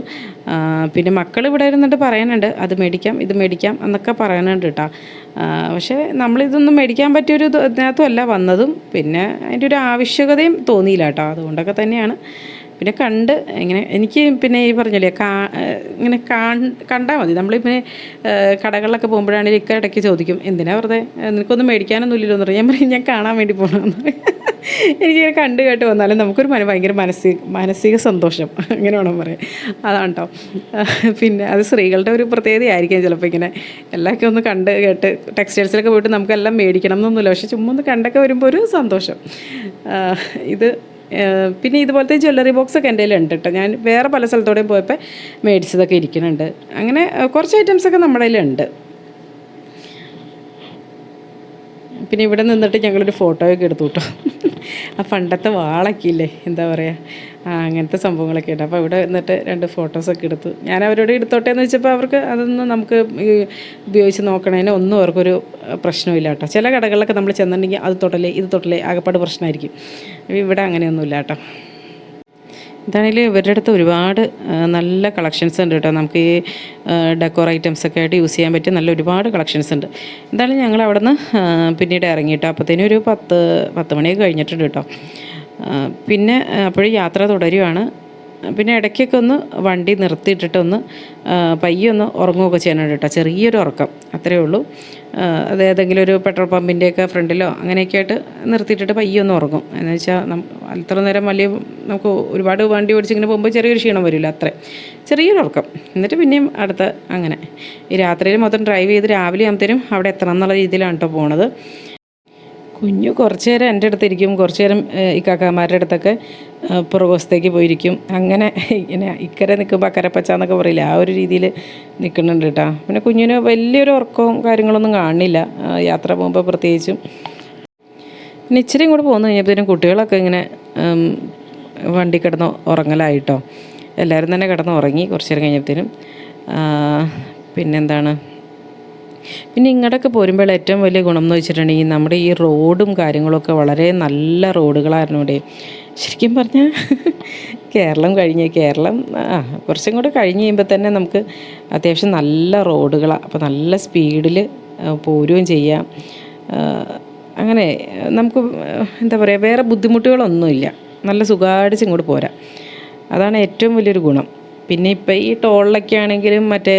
പിന്നെ മക്കൾ ഇവിടെ ഇരുന്നിട്ട് പറയാനുണ്ട് അത് മേടിക്കാം ഇത് മേടിക്കാം എന്നൊക്കെ പറയാനുണ്ട് കേട്ടോ. പക്ഷേ നമ്മളിതൊന്നും മേടിക്കാൻ പറ്റിയൊരു ഇതിനകത്തുമല്ല വന്നതും, പിന്നെ അതിൻ്റെ ഒരു ആവശ്യകതയും തോന്നിയില്ല കേട്ടോ. അതുകൊണ്ടൊക്കെ തന്നെയാണ്. പിന്നെ ഇങ്ങനെ എനിക്ക് പിന്നെ ഈ പറഞ്ഞില്ലേ ഇങ്ങനെ കണ്ടാൽ മതി. നമ്മളിങ്ങനെ കടകളിലൊക്കെ പോകുമ്പോഴാണെങ്കിൽ ഇടയ്ക്ക് ചോദിക്കും, എന്തിനാ വെറുതെ, നിനക്കൊന്നും മേടിക്കാനൊന്നും ഇല്ലല്ലോ എന്ന് പറയും. ഞാൻ പറയും ഞാൻ കാണാൻ വേണ്ടി പോകണമെന്ന്. എനിക്കിങ്ങനെ കണ്ട് കേട്ട് വന്നാലും നമുക്കൊരു ഭയങ്കര മാനസിക സന്തോഷം, അങ്ങനെ വേണം പറയാം. അതാണ് കേട്ടോ. പിന്നെ അത് സ്ത്രീകളുടെ ഒരു പ്രത്യേകതയായിരിക്കും ചിലപ്പോൾ. ഇങ്ങനെ എല്ലാവർക്കും ഒന്ന് കണ്ട് കേട്ട് ടെക്സ്റ്റൈൽസിലൊക്കെ പോയിട്ട് നമുക്കെല്ലാം മേടിക്കണം എന്നൊന്നുമില്ല, പക്ഷെ ചുമ്മാ ഒന്ന് കണ്ടൊക്കെ വരുമ്പോൾ ഒരു സന്തോഷം. ഇത് പിന്നെ ഇതുപോലത്തെ ജ്വല്ലറി ബോക്സൊക്കെ എൻ്റെ കയ്യിലുണ്ട് കേട്ടോ. ഞാൻ വേറെ പല സ്ഥലത്തോടെയും പോയപ്പോൾ മേടിച്ചതൊക്കെ ഇരിക്കുന്നുണ്ട്. അങ്ങനെ കുറച്ച് ഐറ്റംസൊക്കെ നമ്മുടെ കയ്യിലുണ്ട്. പിന്നെ ഇവിടെ നിന്നിട്ട് ഞങ്ങളൊരു ഫോട്ടോയൊക്കെ എടുത്തു കേട്ടോ. ആ പണ്ടത്തെ വാളൊക്കെ ഇല്ലേ, എന്താ പറയുക, അങ്ങനത്തെ സംഭവങ്ങളൊക്കെ ഉണ്ട്. അപ്പോൾ ഇവിടെ നിന്നിട്ട് 2 ഫോട്ടോസൊക്കെ എടുത്തു. ഞാൻ അവരോട് എടുത്തോട്ടെ എന്ന് വെച്ചപ്പോൾ അവർക്ക് അതൊന്നും നമുക്ക് ഉപയോഗിച്ച് നോക്കണതിന് ഒന്നും അവർക്കൊരു പ്രശ്നമില്ല കേട്ടോ. ചില കടകളിലൊക്കെ നമ്മൾ ചെന്നിട്ടുണ്ടെങ്കിൽ അത് തൊട്ടല്ലേ ഇത് തൊട്ടല്ലേ ആകപ്പാട് പ്രശ്നമായിരിക്കും. ഇവിടെ അങ്ങനെയൊന്നുമില്ല കേട്ടോ. എന്താണെങ്കിലും ഇവരുടെ അടുത്ത് ഒരുപാട് നല്ല കളക്ഷൻസ് ഉണ്ട് കേട്ടോ. നമുക്ക് ഈ ഡെക്കോർ ഐറ്റംസൊക്കെ ആയിട്ട് യൂസ് ചെയ്യാൻ പറ്റിയ ഒരുപാട് കളക്ഷൻസ് ഉണ്ട്. എന്തായാലും ഞങ്ങൾ അവിടെ നിന്ന് പിന്നീട് ഇറങ്ങിയിട്ടോ. അപ്പോഴത്തേനും ഒരു 10 മണിയൊക്കെ കഴിഞ്ഞിട്ടുണ്ട് കേട്ടോ. പിന്നെ അപ്പോഴും യാത്ര തുടരുകയാണ്. പിന്നെ ഇടയ്ക്കൊക്കെ ഒന്ന് വണ്ടി നിർത്തിയിട്ടിട്ട് പയ്യെ ഒന്ന് ഉറങ്ങുകയൊക്കെ ചെയ്യാനുണ്ട് കേട്ടോ. ചെറിയൊരു ഉറക്കം അത്രയേ ഉള്ളൂ. അത് ഏതെങ്കിലും ഒരു പെട്രോൾ പമ്പിൻ്റെയൊക്കെ ഫ്രണ്ടിലോ അങ്ങനെയൊക്കെ ആയിട്ട് നിർത്തിയിട്ടിട്ട് പയ്യെ ഒന്ന് ഉറങ്ങും. എന്ന് വെച്ചാൽ അത്ര നേരം നമുക്ക് ഒരുപാട് വണ്ടി ഓടിച്ചിങ്ങനെ പോകുമ്പോൾ ചെറിയൊരു ക്ഷീണം വരില്ല, അത്ര ചെറിയൊരു ഉറക്കം. എന്നിട്ട് പിന്നെയും അങ്ങനെ ഈ രാത്രിയിൽ മൊത്തം ഡ്രൈവ് ചെയ്ത് രാവിലെ ആകുമ്പോഴത്തേനും അവിടെ എത്തണം എന്നുള്ള രീതിയിലാണ് കേട്ടോ പോണത്. കുഞ്ഞു കുറച്ച് നേരം എൻ്റെ അടുത്തിരിക്കും, കുറച്ച് നേരം ഈ കാക്കാമാരുടെ അടുത്തൊക്കെ പുറകുവശത്തേക്ക് പോയിരിക്കും. അങ്ങനെ ഇങ്ങനെ ഇക്കരെ നിൽക്കുമ്പോൾ അക്കരെ പച്ച എന്നൊക്കെ പറയില്ല, ആ ഒരു രീതിയിൽ നിൽക്കുന്നുണ്ട് കേട്ടോ. പിന്നെ കുഞ്ഞിന് വലിയൊരു ഉറക്കവും കാര്യങ്ങളൊന്നും കാണില്ല യാത്ര പോകുമ്പോൾ പ്രത്യേകിച്ചും. പിന്നെ ഇച്ചിരി കൂടെ പോന്നു കഴിഞ്ഞപ്പോഴത്തേനും കുട്ടികളൊക്കെ ഇങ്ങനെ വണ്ടി കിടന്ന് ഉറങ്ങലായിട്ടോ. എല്ലാവരും തന്നെ കിടന്ന് ഉറങ്ങി കുറച്ച് നേരം കഴിഞ്ഞപ്പോഴത്തേനും. പിന്നെന്താണ്, പിന്നെ ഇങ്ങോട്ടൊക്കെ പോരുമ്പോൾ ഏറ്റവും വലിയ ഗുണം എന്ന് വെച്ചിട്ടുണ്ടെങ്കിൽ നമ്മുടെ ഈ റോഡും കാര്യങ്ങളൊക്കെ വളരെ നല്ല റോഡുകളായിരുന്നു ഇവിടെ. ശരിക്കും പറഞ്ഞാൽ കേരളം കുറച്ചും കൂടെ കഴിഞ്ഞ് കഴിയുമ്പോൾ തന്നെ നമുക്ക് അത്യാവശ്യം നല്ല റോഡുകളാണ്. അപ്പോൾ നല്ല സ്പീഡിൽ പോരുകയും ചെയ്യാം. അങ്ങനെ നമുക്ക് എന്താ പറയുക, വേറെ ബുദ്ധിമുട്ടുകളൊന്നുമില്ല. നല്ല സുഖമായിട്ട് ഇങ്ങോട്ട് പോരാം. അതാണ് ഏറ്റവും വലിയൊരു ഗുണം. പിന്നെ ഇപ്പോൾ ഈ ടോളിലൊക്കെ ആണെങ്കിലും മറ്റേ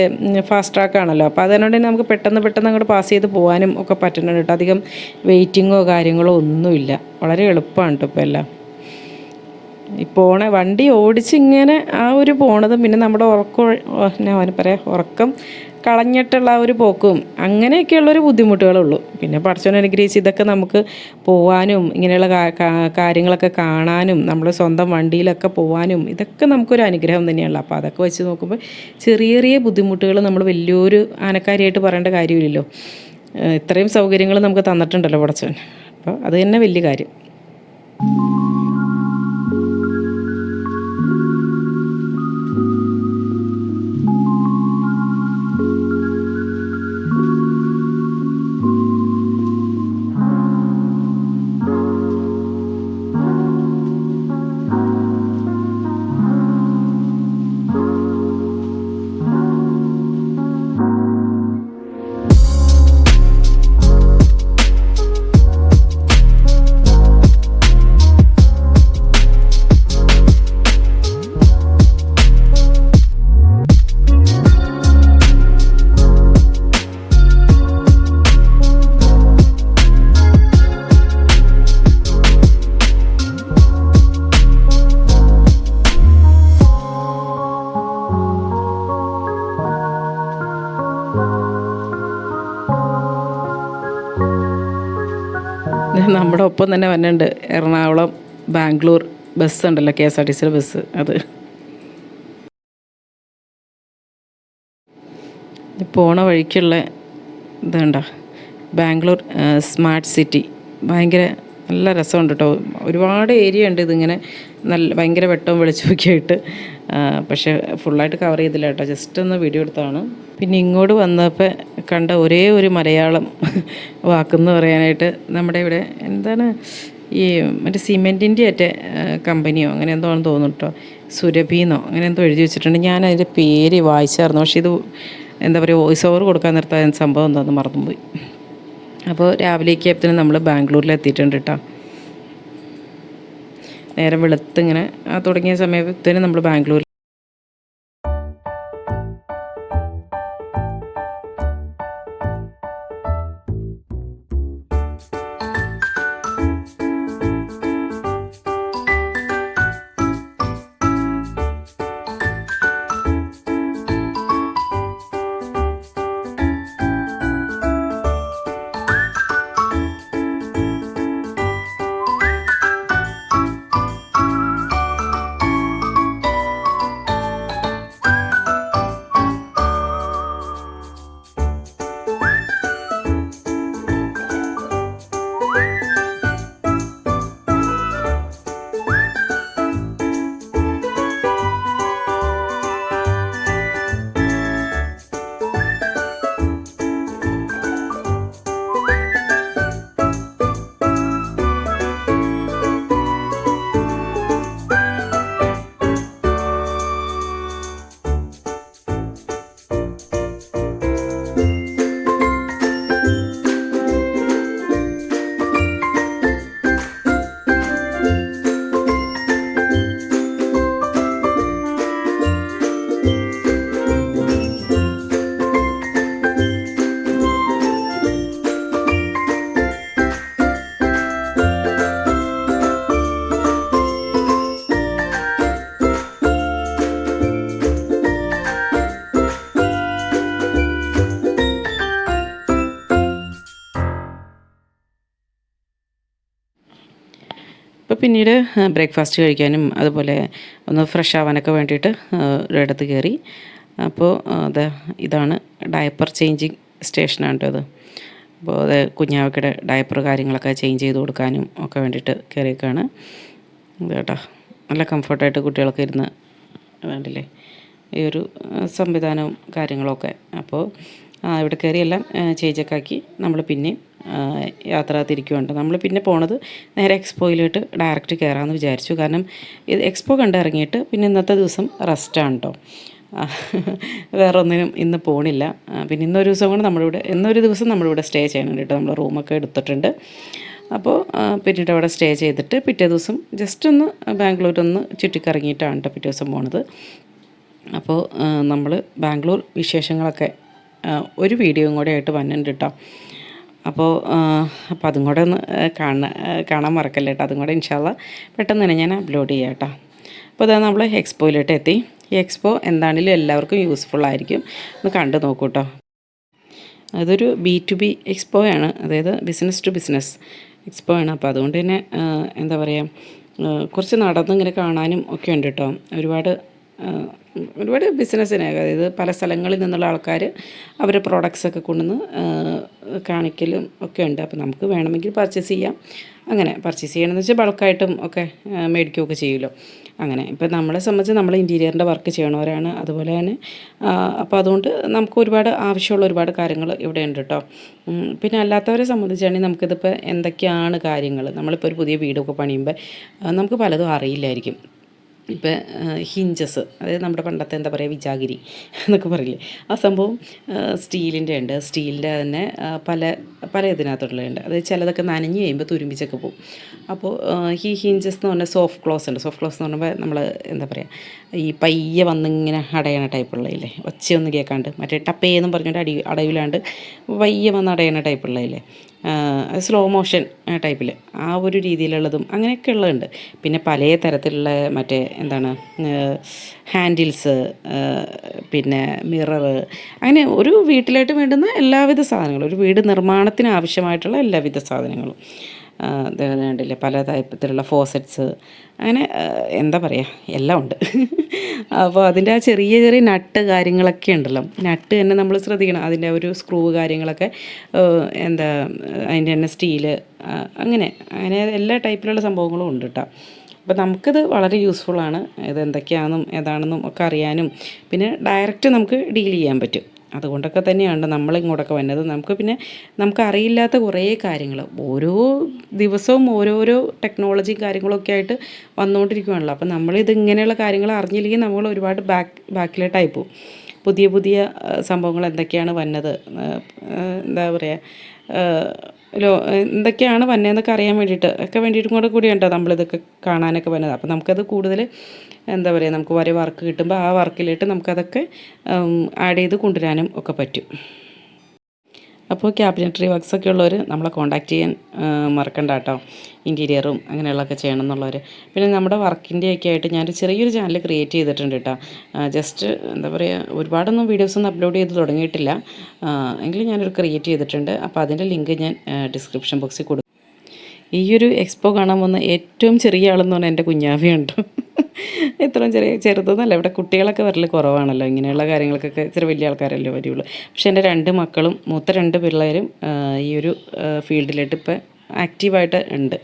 ഫാസ്റ്റ് ട്രാക്ക് ആണല്ലോ, അപ്പോൾ അതുകൊണ്ട് തന്നെ നമുക്ക് പെട്ടെന്ന് അങ്ങോട്ട് പാസ് ചെയ്ത് പോകാനും ഒക്കെ പറ്റുന്നുണ്ട് കേട്ടോ. അധികം വെയിറ്റിങ്ങോ കാര്യങ്ങളോ ഒന്നുമില്ല, വളരെ എളുപ്പമാണ് കേട്ടോ ഇപ്പോൾ എല്ലാം. ഈ വണ്ടി ഓടിച്ചിങ്ങനെ ആ ഒരു പോണതും പിന്നെ നമ്മുടെ ഉറക്കം കളഞ്ഞിട്ടുള്ള ആ ഒരു പോക്കും അങ്ങനെയൊക്കെയുള്ളൊരു ബുദ്ധിമുട്ടുകളുള്ളൂ. പിന്നെ പടച്ചോനെ അനുഗ്രഹിച്ച് ഇതൊക്കെ നമുക്ക് പോകാനും ഇങ്ങനെയുള്ള കാര്യങ്ങളൊക്കെ കാണാനും നമ്മുടെ സ്വന്തം വണ്ടിയിലൊക്കെ പോകാനും ഇതൊക്കെ നമുക്കൊരു അനുഗ്രഹം തന്നെയാണല്ലോ. അപ്പോൾ അതൊക്കെ വെച്ച് നോക്കുമ്പോൾ ചെറിയ ബുദ്ധിമുട്ടുകൾ നമ്മൾ വലിയൊരു ആനക്കാരിയായിട്ട് പറയേണ്ട കാര്യമില്ലല്ലോ. ഇത്രയും സൗകര്യങ്ങൾ നമുക്ക് തന്നിട്ടുണ്ടല്ലോ പടച്ചോൻ. അപ്പോൾ അത് തന്നെ വലിയ കാര്യം. നമ്മുടെ ഒപ്പം തന്നെ വന്നുണ്ട് എറണാകുളം ബാംഗ്ലൂർ ബസ് ഉണ്ടല്ലോ, KSRTC ബസ്. അത് പോണ വഴിക്കുള്ള ഇതുണ്ട ബാംഗ്ലൂർ സ്മാർട്ട് സിറ്റി. ഭയങ്കര നല്ല രസമുണ്ട് കേട്ടോ. ഒരുപാട് ഏരിയ ഉണ്ട് ഇതിങ്ങനെ നല്ല ഭയങ്കര വെട്ടവും വെളിച്ചമൊക്കെ ആയിട്ട്. പക്ഷേ ഫുള്ളായിട്ട് കവർ ചെയ്തില്ല കേട്ടോ, ജസ്റ്റ് ഒന്ന് വീഡിയോ എടുത്താണ്. പിന്നെ ഇങ്ങോട്ട് വന്നപ്പോൾ കണ്ട ഒരേ ഒരു മലയാളം വാക്കെന്ന് പറയാനായിട്ട് നമ്മുടെ ഇവിടെ എന്താണ് ഈ മറ്റേ സിമെൻറ്റിൻ്റെ ആയിട്ട് കമ്പനിയോ അങ്ങനെ എന്തോ ആണെന്ന് തോന്നുന്നു കേട്ടോ, സുരഭിന്നോ അങ്ങനെ എന്തോ എഴുതി വെച്ചിട്ടുണ്ട്. ഞാൻ അതിൻ്റെ പേര് വായിച്ചായിരുന്നു, പക്ഷേ ഇത് എന്താ പറയുക വോയിസ് ഓവർ കൊടുക്കാൻ നിർത്താൻ സംഭവം എന്താണെന്ന് മറന്നുപോയി. അപ്പോൾ രാവിലേക്ക് ആയപ്പോഴത്തേനും നമ്മൾ ബാംഗ്ലൂരിൽ എത്തിയിട്ടുണ്ട് കേട്ടോ. നേരം വെളുത്തിങ്ങനെ തുടങ്ങിയ സമയത്തേനും നമ്മൾ ബാംഗ്ലൂരിൽ. അപ്പോൾ പിന്നീട് ബ്രേക്ക്ഫാസ്റ്റ് കഴിക്കാനും അതുപോലെ ഒന്ന് ഫ്രഷ് ആവാനൊക്കെ വേണ്ടിയിട്ട് ഒരിടത്ത് കയറി. അപ്പോൾ ഇതാണ് ഡയപ്പർ ചേഞ്ചിങ് സ്റ്റേഷനാണ് കേട്ടോ അത്. അപ്പോൾ അത് കുഞ്ഞാവയ്ക്കയുടെ ഡയപ്പർ കാര്യങ്ങളൊക്കെ ചേഞ്ച് ചെയ്ത് കൊടുക്കാനും ഒക്കെ വേണ്ടിയിട്ട് കയറിയേക്കാണ് ഇത് കേട്ടോ. നല്ല കംഫർട്ടായിട്ട് കുട്ടികളൊക്കെ ഇരുന്ന് വേണ്ടില്ലേ ഈ ഒരു സംവിധാനവും കാര്യങ്ങളൊക്കെ. അപ്പോൾ ഇവിടെ കയറി എല്ലാം ചേഞ്ചൊക്കെ ആക്കി നമ്മൾ പിന്നെയും യാത്ര തിരിക്കുന്നുണ്ട്. നമ്മൾ പിന്നെ പോണത് നേരെ എക്സ്പോയിലോട്ട് ഡയറക്റ്റ് കയറാമെന്ന് വിചാരിച്ചു. കാരണം ഇത് എക്സ്പോ കണ്ടിറങ്ങിയിട്ട് പിന്നെ ഇന്നത്തെ ദിവസം റെസ്റ്റാണ് കേട്ടോ, വേറെ ഒന്നിനും ഇന്ന് പോണില്ല. പിന്നെ ഇന്നൊരു ദിവസം കൊണ്ട് ഇന്നൊരു ദിവസം നമ്മളിവിടെ സ്റ്റേ ചെയ്യണം കേട്ടോ. നമ്മൾ റൂമൊക്കെ എടുത്തിട്ടുണ്ട്. അപ്പോൾ പിന്നീട് അവിടെ സ്റ്റേ ചെയ്തിട്ട് പിറ്റേ ദിവസം ജസ്റ്റ് ഒന്ന് ബാംഗ്ലൂരൊന്ന് ചുറ്റിക്കറങ്ങിയിട്ടാണ് കേട്ടോ പിറ്റേ ദിവസം പോണത്. അപ്പോൾ നമ്മൾ ബാംഗ്ലൂർ വിശേഷങ്ങളൊക്കെ ഒരു വീഡിയോയും കൂടെ ആയിട്ട് വന്നിട്ടുണ്ട് കേട്ടോ. അപ്പോൾ അതും കൂടെ ഒന്ന് കാണാൻ മറക്കല്ലേ കേട്ടോ. അതും കൂടെ ഇൻഷാല്ല പെട്ടെന്ന് തന്നെ ഞാൻ അപ്ലോഡ് ചെയ്യാം കേട്ടോ. അപ്പോൾ അതാ നമ്മൾ എക്സ്പോയിലോട്ട് എത്തി. ഈ എക്സ്പോ എന്താണെങ്കിലും എല്ലാവർക്കും യൂസ്ഫുള്ളായിരിക്കും, ഒന്ന് കണ്ടു നോക്കൂ കേട്ടോ. അതൊരു B2B എക്സ്പോ ആണ്, അതായത് ബിസിനസ് ടു ബിസിനസ് എക്സ്പോ ആണ്. അപ്പോൾ അതുകൊണ്ട് തന്നെ എന്താ പറയുക കുറച്ച് നടന്നിങ്ങനെ കാണാനും ഒക്കെ ഉണ്ട് കേട്ടോ. ഒരുപാട് ബിസിനസ്സിന്, അതായത് പല സ്ഥലങ്ങളിൽ നിന്നുള്ള ആൾക്കാർ അവരുടെ പ്രോഡക്ട്സൊക്കെ കൊണ്ടുവന്ന് കാണിക്കലും ഒക്കെ ഉണ്ട്. അപ്പോൾ നമുക്ക് വേണമെങ്കിൽ പർച്ചേസ് ചെയ്യാം. അങ്ങനെ പർച്ചേസ് ചെയ്യണമെന്ന് വെച്ചാൽ ബൾക്കായിട്ടും ഒക്കെ മേടിക്കുകയൊക്കെ ചെയ്യുമല്ലോ. അങ്ങനെ ഇപ്പോൾ നമ്മളെ സംബന്ധിച്ച് നമ്മൾ ഇൻറ്റീരിയറിൻ്റെ വർക്ക് ചെയ്യണവരാണ്. അതുപോലെ തന്നെ അപ്പോൾ അതുകൊണ്ട് നമുക്ക് ആവശ്യമുള്ള ഒരുപാട് കാര്യങ്ങൾ ഇവിടെ ഉണ്ട് കേട്ടോ. പിന്നെ അല്ലാത്തവരെ സംബന്ധിച്ചാണെങ്കിൽ നമുക്കിതിപ്പോൾ എന്തൊക്കെയാണ് കാര്യങ്ങൾ, നമ്മളിപ്പോൾ ഒരു പുതിയ വീടൊക്കെ പണിയുമ്പോൾ നമുക്ക് പലതും അറിയില്ലായിരിക്കും. ഇപ്പോൾ ഹിഞ്ചസ്, അതായത് നമ്മുടെ പണ്ടത്തെ എന്താ പറയുക വിജാഗിരി എന്നൊക്കെ പറയില്ലേ, ആ സംഭവം സ്റ്റീലിൻ്റെ ഉണ്ട്. സ്റ്റീലിൻ്റെ തന്നെ പല ഇതിനകത്തുള്ളതുണ്ട്. അതായത് ചിലതൊക്കെ നനഞ്ഞ് കഴിയുമ്പോൾ തുരുമ്പിച്ചൊക്കെ പോകും. അപ്പോൾ ഈ ഹിഞ്ചസ് എന്ന് പറഞ്ഞാൽ സോഫ്റ്റ് ക്ലോസ് ഉണ്ട്. സോഫ്റ്റ് ക്ലോസ് എന്ന് പറയുമ്പോൾ നമ്മൾ എന്താ പറയുക ഈ പയ്യെ വന്നിങ്ങനെ അടയണ ടൈപ്പുള്ളതില്ലേ, ഒച്ചയൊന്നും കേൾക്കാണ്ട്, മറ്റേ ടപ്പേന്നും പറഞ്ഞിട്ട് അടവിലാണ്ട് പയ്യെ വന്ന് അടയണ ടൈപ്പുള്ളതില്ലേ, സ്ലോ മോഷൻ ടൈപ്പിൽ ആ ഒരു രീതിയിലുള്ളതും അങ്ങനെയൊക്കെ ഉള്ളതുണ്ട്. പിന്നെ പല തരത്തിലുള്ള മറ്റേ എന്താണ് ഹാൻഡിൽസ്, പിന്നെ മിററ്, അങ്ങനെ ഒരു വീട്ടിലായിട്ട് വേണ്ടുന്ന എല്ലാവിധ സാധനങ്ങളും, ഒരു വീട് നിർമ്മാണത്തിന് ആവശ്യമായിട്ടുള്ള എല്ലാവിധ സാധനങ്ങളും കണ്ടില്ലേ പല ടൈപ്പത്തിലുള്ള ഫോസറ്റ്സ്, അങ്ങനെ എന്താ പറയുക, എല്ലാം ഉണ്ട്. അപ്പോൾ അതിൻ്റെ ആ ചെറിയ ചെറിയ നട്ട് കാര്യങ്ങളൊക്കെ ഉണ്ടല്ലോ, നട്ട് തന്നെ നമ്മൾ ശ്രദ്ധിക്കണം. അതിൻ്റെ ഒരു സ്ക്രൂ കാര്യങ്ങളൊക്കെ എന്താ അതിൻ്റെ തന്നെ സ്റ്റീല്, അങ്ങനെ അങ്ങനെ എല്ലാ ടൈപ്പിലുള്ള സംഭവങ്ങളും ഉണ്ട് കേട്ടോ. അപ്പോൾ നമുക്കിത് വളരെ യൂസ്ഫുള്ളാണ്. ഇത് എന്തൊക്കെയാണെന്നും ഏതാണെന്നും ഒക്കെ അറിയാനും പിന്നെ ഡയറക്റ്റ് നമുക്ക് ഡീൽ ചെയ്യാൻ പറ്റും. അതുകൊണ്ടൊക്കെ തന്നെയാണ് നമ്മളിങ്ങോട്ടൊക്കെ വന്നത്. നമുക്കറിയില്ലാത്ത കുറേ കാര്യങ്ങൾ ഓരോ ദിവസവും ഓരോരോ ടെക്നോളജിയും കാര്യങ്ങളൊക്കെ ആയിട്ട് വന്നുകൊണ്ടിരിക്കുകയാണല്ലോ. അപ്പം നമ്മളിത് ഇങ്ങനെയുള്ള കാര്യങ്ങൾ അറിഞ്ഞില്ലെങ്കിൽ നമ്മൾ ഒരുപാട് ബാക്കിലോട്ടായി പോകും. പുതിയ പുതിയ സംഭവങ്ങൾ എന്തൊക്കെയാണ് വന്നത്, എന്താ പറയുക, എന്തൊക്കെയാണ് വന്നതെന്നൊക്കെ അറിയാൻ വേണ്ടിയിട്ടും കൂടിയുണ്ടോ നമ്മളിതൊക്കെ കാണാനൊക്കെ വന്നത്. അപ്പോൾ നമുക്കത് കൂടുതൽ എന്താ പറയുക, നമുക്ക് വരെ വർക്ക് കിട്ടുമ്പോൾ ആ വർക്കിലിട്ട് നമുക്കതൊക്കെ ആഡ് ചെയ്ത് കൊണ്ടുവരാനും ഒക്കെ പറ്റും. അപ്പോൾ ക്യാബിനറ്ററി വർക്ക്സൊക്കെ ഉള്ളവർ നമ്മളെ കോൺടാക്റ്റ് ചെയ്യാൻ മറക്കണ്ട കേട്ടോ. ഇൻറ്റീരിയറും അങ്ങനെയുള്ളതൊക്കെ ചെയ്യണം എന്നുള്ളവർ. പിന്നെ നമ്മുടെ വർക്കിൻ്റെയൊക്കെ ആയിട്ട് ഞാനൊരു ചെറിയൊരു ചാനൽ ക്രിയേറ്റ് ചെയ്തിട്ടുണ്ട് കേട്ടോ. ജസ്റ്റ് എന്താ പറയുക, ഒരുപാടൊന്നും വീഡിയോസൊന്നും അപ്ലോഡ് ചെയ്ത് തുടങ്ങിയിട്ടില്ല, എങ്കിലും ഞാനൊരു ക്രിയേറ്റ് ചെയ്തിട്ടുണ്ട്. അപ്പോൾ അതിൻ്റെ ലിങ്ക് ഞാൻ ഡിസ്ക്രിപ്ഷൻ ബോക്സിൽ കൊടുക്കും. ഈ ഒരു എക്സ്പോ കാണാൻ വന്ന ഏറ്റവും ചെറിയ ആളെന്ന് പറഞ്ഞാൽ എൻ്റെ കുഞ്ഞാവിയുണ്ട്. ഇത്രയും ചെറുതൊന്നുമല്ല, ഇവിടെ കുട്ടികളൊക്കെ വരൽ കുറവാണല്ലോ, ഇങ്ങനെയുള്ള കാര്യങ്ങൾക്കൊക്കെ ഇച്ചിരി വലിയ ആൾക്കാരല്ലേ വരുള്ളൂ. പക്ഷേ എൻ്റെ 2 മക്കളും മൂത്ത 2 പിള്ളേരും ഈ ഒരു ഫീൽഡിലായിട്ട് ഇപ്പോൾ ആക്റ്റീവായിട്ട് ഉണ്ട്.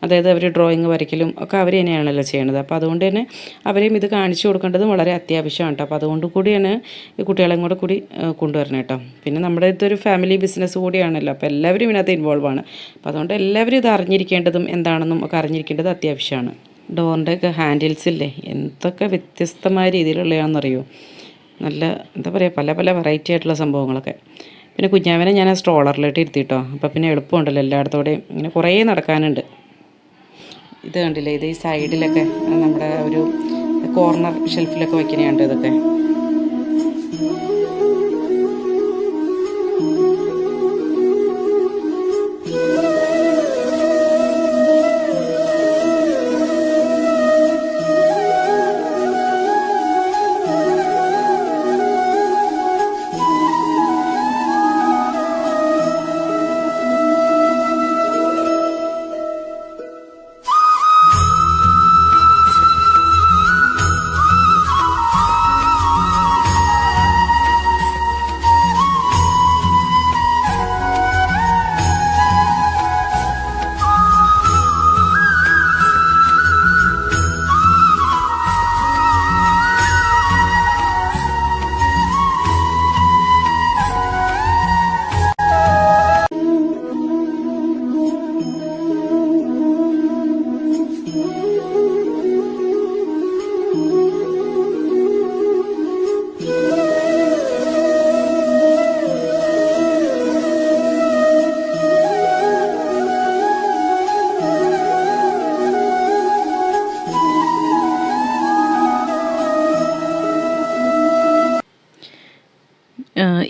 അതായത് അവർ ഡ്രോയിങ് വരയ്ക്കലും ഒക്കെ അവർ തന്നെയാണല്ലോ ചെയ്യണത്. അപ്പോൾ അതുകൊണ്ട് തന്നെ അവരെയും ഇത് കാണിച്ചു കൊടുക്കേണ്ടതും വളരെ അത്യാവശ്യമാണ് കേട്ടോ. അപ്പോൾ അതുകൊണ്ട് കൂടിയാണ് ഈ കുട്ടികളെയും കൂടി കൊണ്ടുവരണം കേട്ടോ. പിന്നെ നമ്മുടെ ഇതൊരു ഫാമിലി ബിസിനസ് കൂടിയാണല്ലോ, അപ്പോൾ എല്ലാവരും ഇതിനകത്ത് ഇൻവോൾവ് ആണ്. അപ്പോൾ അതുകൊണ്ട് എല്ലാവരും ഇത് അറിഞ്ഞിരിക്കേണ്ടതും എന്താണെന്നും ഒക്കെ അറിഞ്ഞിരിക്കേണ്ടത് അത്യാവശ്യമാണ്. ഡോറിൻ്റെയൊക്കെ ഹാൻഡിൽസില്ലേ, എന്തൊക്കെ വ്യത്യസ്തമായ രീതിയിലുള്ളതാണെന്നറിയോ. നല്ല എന്താ പറയുക, പല പല വെറൈറ്റി ആയിട്ടുള്ള സംഭവങ്ങളൊക്കെ. പിന്നെ കുഞ്ഞാവനെ ഞാൻ ആ സ്ട്രോളറിലോട്ട് ഇരുത്തിട്ടോ. അപ്പോൾ പിന്നെ എളുപ്പമുണ്ടല്ലോ, എല്ലായിടത്തോടെയും ഇങ്ങനെ കുറേ നടക്കാനുണ്ട്. ഇത് കണ്ടില്ലേ, ഇത് ഈ സൈഡിലൊക്കെ നമ്മുടെ ഒരു കോർണർ ഷെൽഫിലൊക്കെ വയ്ക്കണേണ്ട് ഇതൊക്കെ.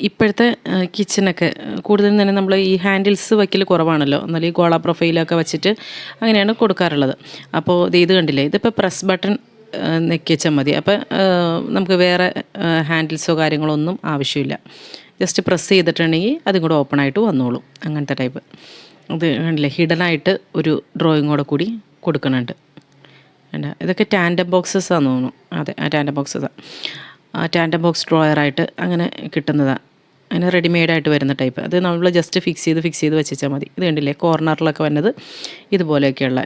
ഇപ്പോഴത്തെ കിച്ചണൊക്കെ കൂടുതലും തന്നെ നമ്മൾ ഈ ഹാൻഡിൽസ് വയ്ക്കൽ കുറവാണല്ലോ, എന്നാലും ഈ ഗോള പ്രൊഫൈലൊക്കെ വെച്ചിട്ട് അങ്ങനെയാണ് കൊടുക്കാറുള്ളത്. അപ്പോൾ ഇത് കണ്ടില്ലേ, ഇതിപ്പോൾ പ്രസ് ബട്ടൺ നെക്കിച്ചാൽ മതി. അപ്പോൾ നമുക്ക് വേറെ ഹാൻഡിൽസോ കാര്യങ്ങളോ ഒന്നും ആവശ്യമില്ല. ജസ്റ്റ് പ്രസ് ചെയ്തിട്ടുണ്ടെങ്കിൽ അതും കൂടെ ഓപ്പണായിട്ട് വന്നോളും. അങ്ങനത്തെ ടൈപ്പ്. ഇത് കണ്ടില്ലേ, ഹിഡനായിട്ട് ഒരു ഡ്രോയിങ്ങോടെ കൂടി കൊടുക്കുന്നുണ്ട്. ഇതൊക്കെ ടാൻഡം ബോക്സസ് ആണെന്ന് തോന്നുന്നു. അതെ, ടാൻഡം ബോക്സസാണ്. ടാൻഡം ബോക്സ് ഡ്രോയറായിട്ട് അങ്ങനെ കിട്ടുന്നതാണ്. അതിന് റെഡിമെയ്ഡായിട്ട് വരുന്ന ടൈപ്പ്. അത് നമ്മൾ ജസ്റ്റ് ഫിക്സ് ചെയ്ത് വെച്ചാൽ മതി. ഇത് കണ്ടില്ലേ, കോർണറിലൊക്കെ വന്നത് ഇതുപോലെയൊക്കെയുള്ള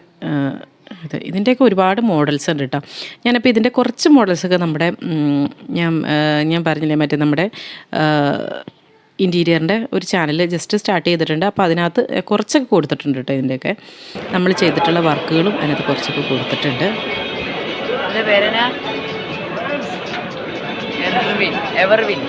ഇതിൻ്റെയൊക്കെ ഒരുപാട് മോഡൽസ് ഉണ്ട് കേട്ടോ. ഞാനപ്പോൾ ഇതിൻ്റെ കുറച്ച് മോഡൽസൊക്കെ നമ്മുടെ ഞാൻ പറഞ്ഞില്ലേ മറ്റേ നമ്മുടെ ഇൻറ്റീരിയറിൻ്റെ ഒരു ചാനൽ ജസ്റ്റ് സ്റ്റാർട്ട് ചെയ്തിട്ടുണ്ട്. അപ്പോൾ അതിനകത്ത് കുറച്ചൊക്കെ കൊടുത്തിട്ടുണ്ട് കേട്ടോ. ഇതിൻ്റെയൊക്കെ നമ്മൾ ചെയ്തിട്ടുള്ള വർക്കുകളും അതിനകത്ത് കുറച്ചൊക്കെ കൊടുത്തിട്ടുണ്ട്. എവർവിൻ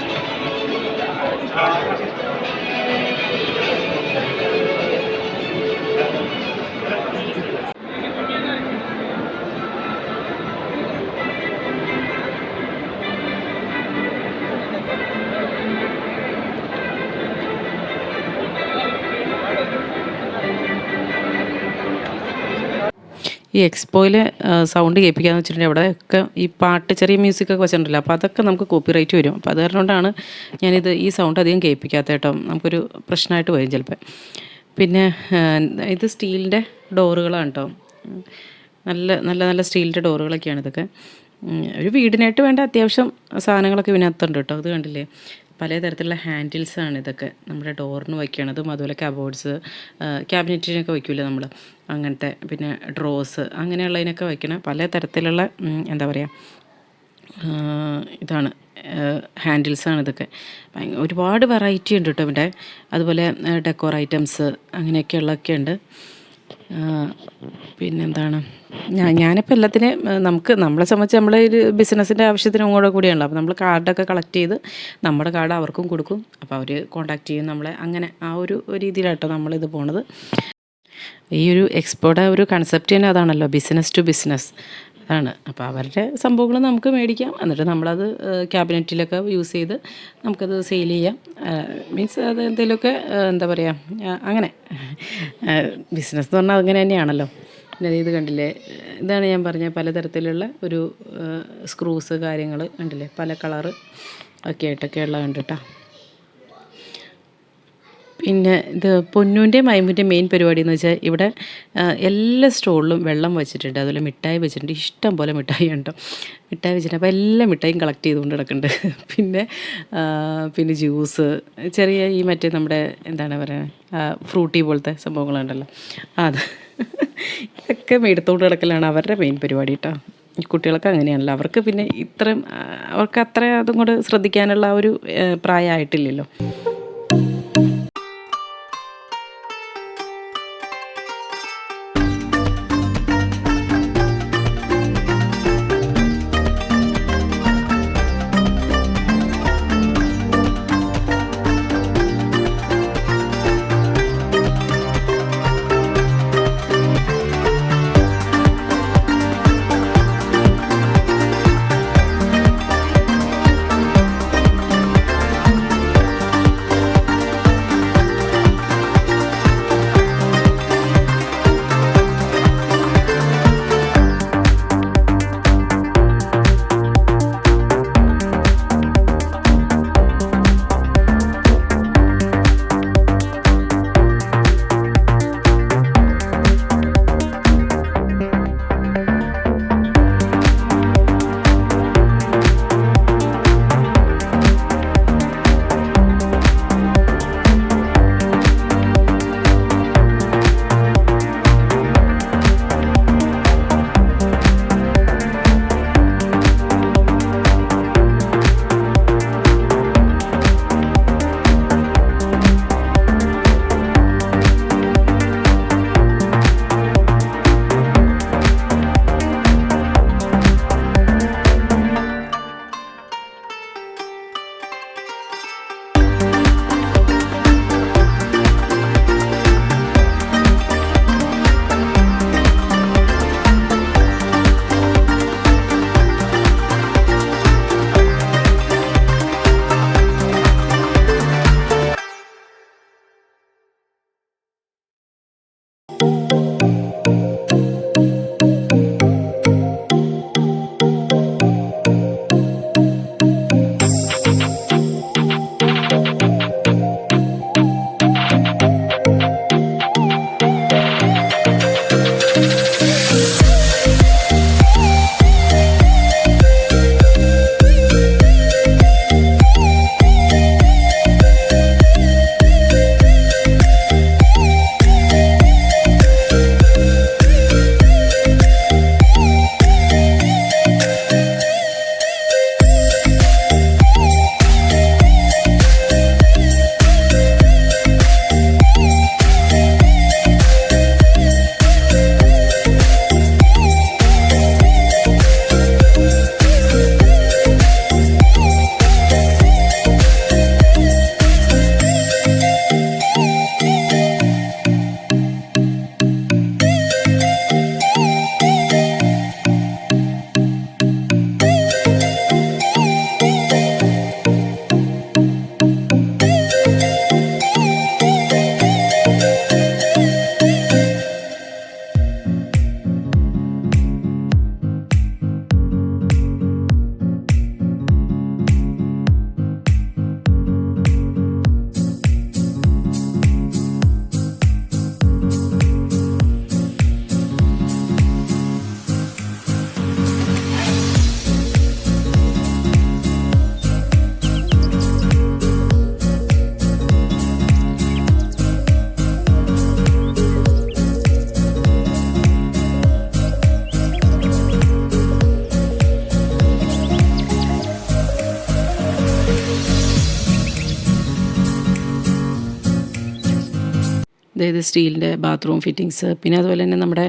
ഈ എക്സ്പോയിൽ സൗണ്ട് കേൾപ്പിക്കാന്ന് വെച്ചിട്ടുണ്ടെങ്കിൽ അവിടെയൊക്കെ ഈ പാട്ട് ചെറിയ മ്യൂസിക്കൊക്കെ വെച്ചിട്ടുണ്ടല്ലോ, അപ്പോൾ അതൊക്കെ നമുക്ക് കോപ്പിറൈറ്റ് വരും. അപ്പോൾ അത് കാരണമാണ് ഞാനിത് ഈ സൗണ്ട് അധികം കേൾപ്പിക്കാത്ത കേട്ടോ. നമുക്കൊരു പ്രശ്നമായിട്ട് വരും ചിലപ്പോൾ. പിന്നെ ഇത് സ്റ്റീലിൻ്റെ ഡോറുകളാണ് കേട്ടോ. നല്ല നല്ല നല്ല സ്റ്റീലിൻ്റെ ഡോറുകളൊക്കെയാണ് ഇതൊക്കെ. ഒരു വീടിനായിട്ട് വേണ്ട അത്യാവശ്യം സാധനങ്ങളൊക്കെ ഇതിനകത്തുണ്ട് കേട്ടോ. അത് കണ്ടില്ലേ, പലതരത്തിലുള്ള ഹാൻഡിൽസാണ് ഇതൊക്കെ. നമ്മുടെ ഡോറിന് വയ്ക്കണതും അതുപോലെ കബോർഡ്സ്, ക്യാബിനറ്റിനൊക്കെ വയ്ക്കില്ലേ നമ്മൾ, അങ്ങനത്തെ. പിന്നെ ഡ്രോസ്, അങ്ങനെയുള്ളതിനൊക്കെ വയ്ക്കണ പലതരത്തിലുള്ള എന്താ പറയുക, ഇതാണ് ഹാൻഡിൽസാണ് ഇതൊക്കെ. ഒരുപാട് വെറൈറ്റി ഉണ്ട് കേട്ടോ ഇവിടെ. അതുപോലെ ഡെക്കോർ ഐറ്റംസ് അങ്ങനെയൊക്കെയുള്ളതൊക്കെ ഉണ്ട്. പിന്നെന്താണ്, ഞാനിപ്പോൾ എല്ലാത്തിനും നമ്മളെ സംബന്ധിച്ച് നമ്മളെ ഒരു ബിസിനസ്സിൻ്റെ ആവശ്യത്തിനും കൂടെ കൂടിയാണല്ലോ. അപ്പോൾ നമ്മൾ കാർഡൊക്കെ കളക്ട് ചെയ്ത് നമ്മുടെ കാർഡ് അവർക്കും കൊടുക്കും. അപ്പോൾ അവർ കോൺടാക്റ്റ് ചെയ്യും നമ്മളെ. അങ്ങനെ ആ ഒരു രീതിയിലാട്ടോ നമ്മളിത് പോണത്. ഈ ഒരു എക്സ്പോയുടെ ഒരു കൺസെപ്റ്റ് തന്നെ അതാണല്ലോ, ബിസിനസ് ടു ബിസിനസ് അതാണ്. അപ്പോൾ അവരുടെ സംഭവങ്ങൾ നമുക്ക് മേടിക്കാം, എന്നിട്ട് നമ്മളത് ക്യാബിനറ്റിലൊക്കെ യൂസ് ചെയ്ത് നമുക്കത് സെയിൽ ചെയ്യാം. മീൻസ് അത് എന്തെങ്കിലുമൊക്കെ എന്താ പറയുക, അങ്ങനെ ബിസിനസ് എന്ന് പറഞ്ഞാൽ അങ്ങനെ തന്നെയാണല്ലോ. പിന്നെ ഇത് കണ്ടില്ലേ, ഇതാണ് ഞാൻ പറഞ്ഞ പലതരത്തിലുള്ള ഒരു സ്ക്രൂസ് കാര്യങ്ങൾ കണ്ടില്ലേ, പല കളറ് ഒക്കെ ആയിട്ടൊക്കെ ഉള്ളത് കണ്ടിട്ടാ. പിന്നെ ഇത് പൊന്നൂൻ്റെ മൈമുൻ്റെ മെയിൻ പരിപാടി എന്ന് വെച്ചാൽ ഇവിടെ എല്ലാ സ്റ്റോളിലും വെള്ളം വെച്ചിട്ടുണ്ട്, അതുപോലെ മിഠായി വെച്ചിട്ടുണ്ട്. ഇഷ്ടം പോലെ മിഠായി ഉണ്ടോ, മിഠായി വെച്ചിട്ടുണ്ട്. അപ്പോൾ എല്ലാ മിഠായിയും കളക്ട് ചെയ്തുകൊണ്ട് കിടക്കുന്നുണ്ട്. പിന്നെ ജ്യൂസ്, ചെറിയ ഈ മറ്റേ നമ്മുടെ എന്താണ് പറയുക, ഫ്രൂട്ടി പോലത്തെ സംഭവങ്ങളുണ്ടല്ലോ, അത് ഇതൊക്കെ എടുത്തുകൊണ്ട് കിടക്കലാണ് അവരുടെ മെയിൻ പരിപാടി കേട്ടോ. ഈ കുട്ടികൾക്ക് അങ്ങനെയാണല്ലോ, അവർക്ക് പിന്നെ അവർക്ക് അത്ര അതും കൂടെ ശ്രദ്ധിക്കാനുള്ള ഒരു പ്രായമായിട്ടില്ലല്ലോ. അതായത് സ്റ്റീലിൻ്റെ ബാത്റൂം ഫിറ്റിങ്സ്, പിന്നെ അതുപോലെ തന്നെ നമ്മുടെ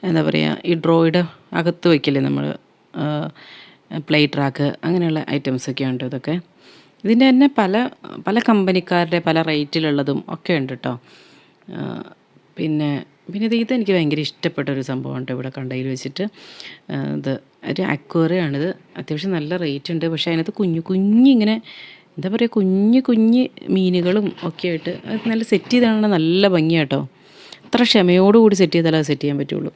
എന്താ പറയുക ഈ ഡ്രോയിഡ് അകത്ത് വയ്ക്കില്ലേ നമ്മൾ, പ്ലേറ്റ് റാക്ക്, അങ്ങനെയുള്ള ഐറ്റംസൊക്കെയാണ് കേട്ടോ ഇതൊക്കെ. ഇതിൻ്റെ തന്നെ പല പല കമ്പനിക്കാരുടെ പല റേറ്റിലുള്ളതും ഒക്കെ ഉണ്ട് കേട്ടോ. പിന്നെ പിന്നെ ഇതെനിക്ക് ഭയങ്കര ഇഷ്ടപ്പെട്ട ഒരു സംഭവമാണ് കേട്ടോ ഇവിടെ കണ്ടതിൽ വെച്ചിട്ട്. ഇത് ഒരു അക്വേറിയമാണിത്. അത്യാവശ്യം നല്ല റേറ്റ് ഉണ്ട്. പക്ഷേ അതിനകത്ത് കുഞ്ഞിങ്ങനെ എന്താ പറയുക കുഞ്ഞ് മീനുകളും ഒക്കെ ആയിട്ട് അത് നല്ല സെറ്റ് ചെയ്താണ്, നല്ല ഭംഗിയാട്ടോ. അത്ര ക്ഷമയോടുകൂടി സെറ്റ് ചെയ്താലേ അത് സെറ്റ് ചെയ്യാൻ പറ്റുള്ളൂ.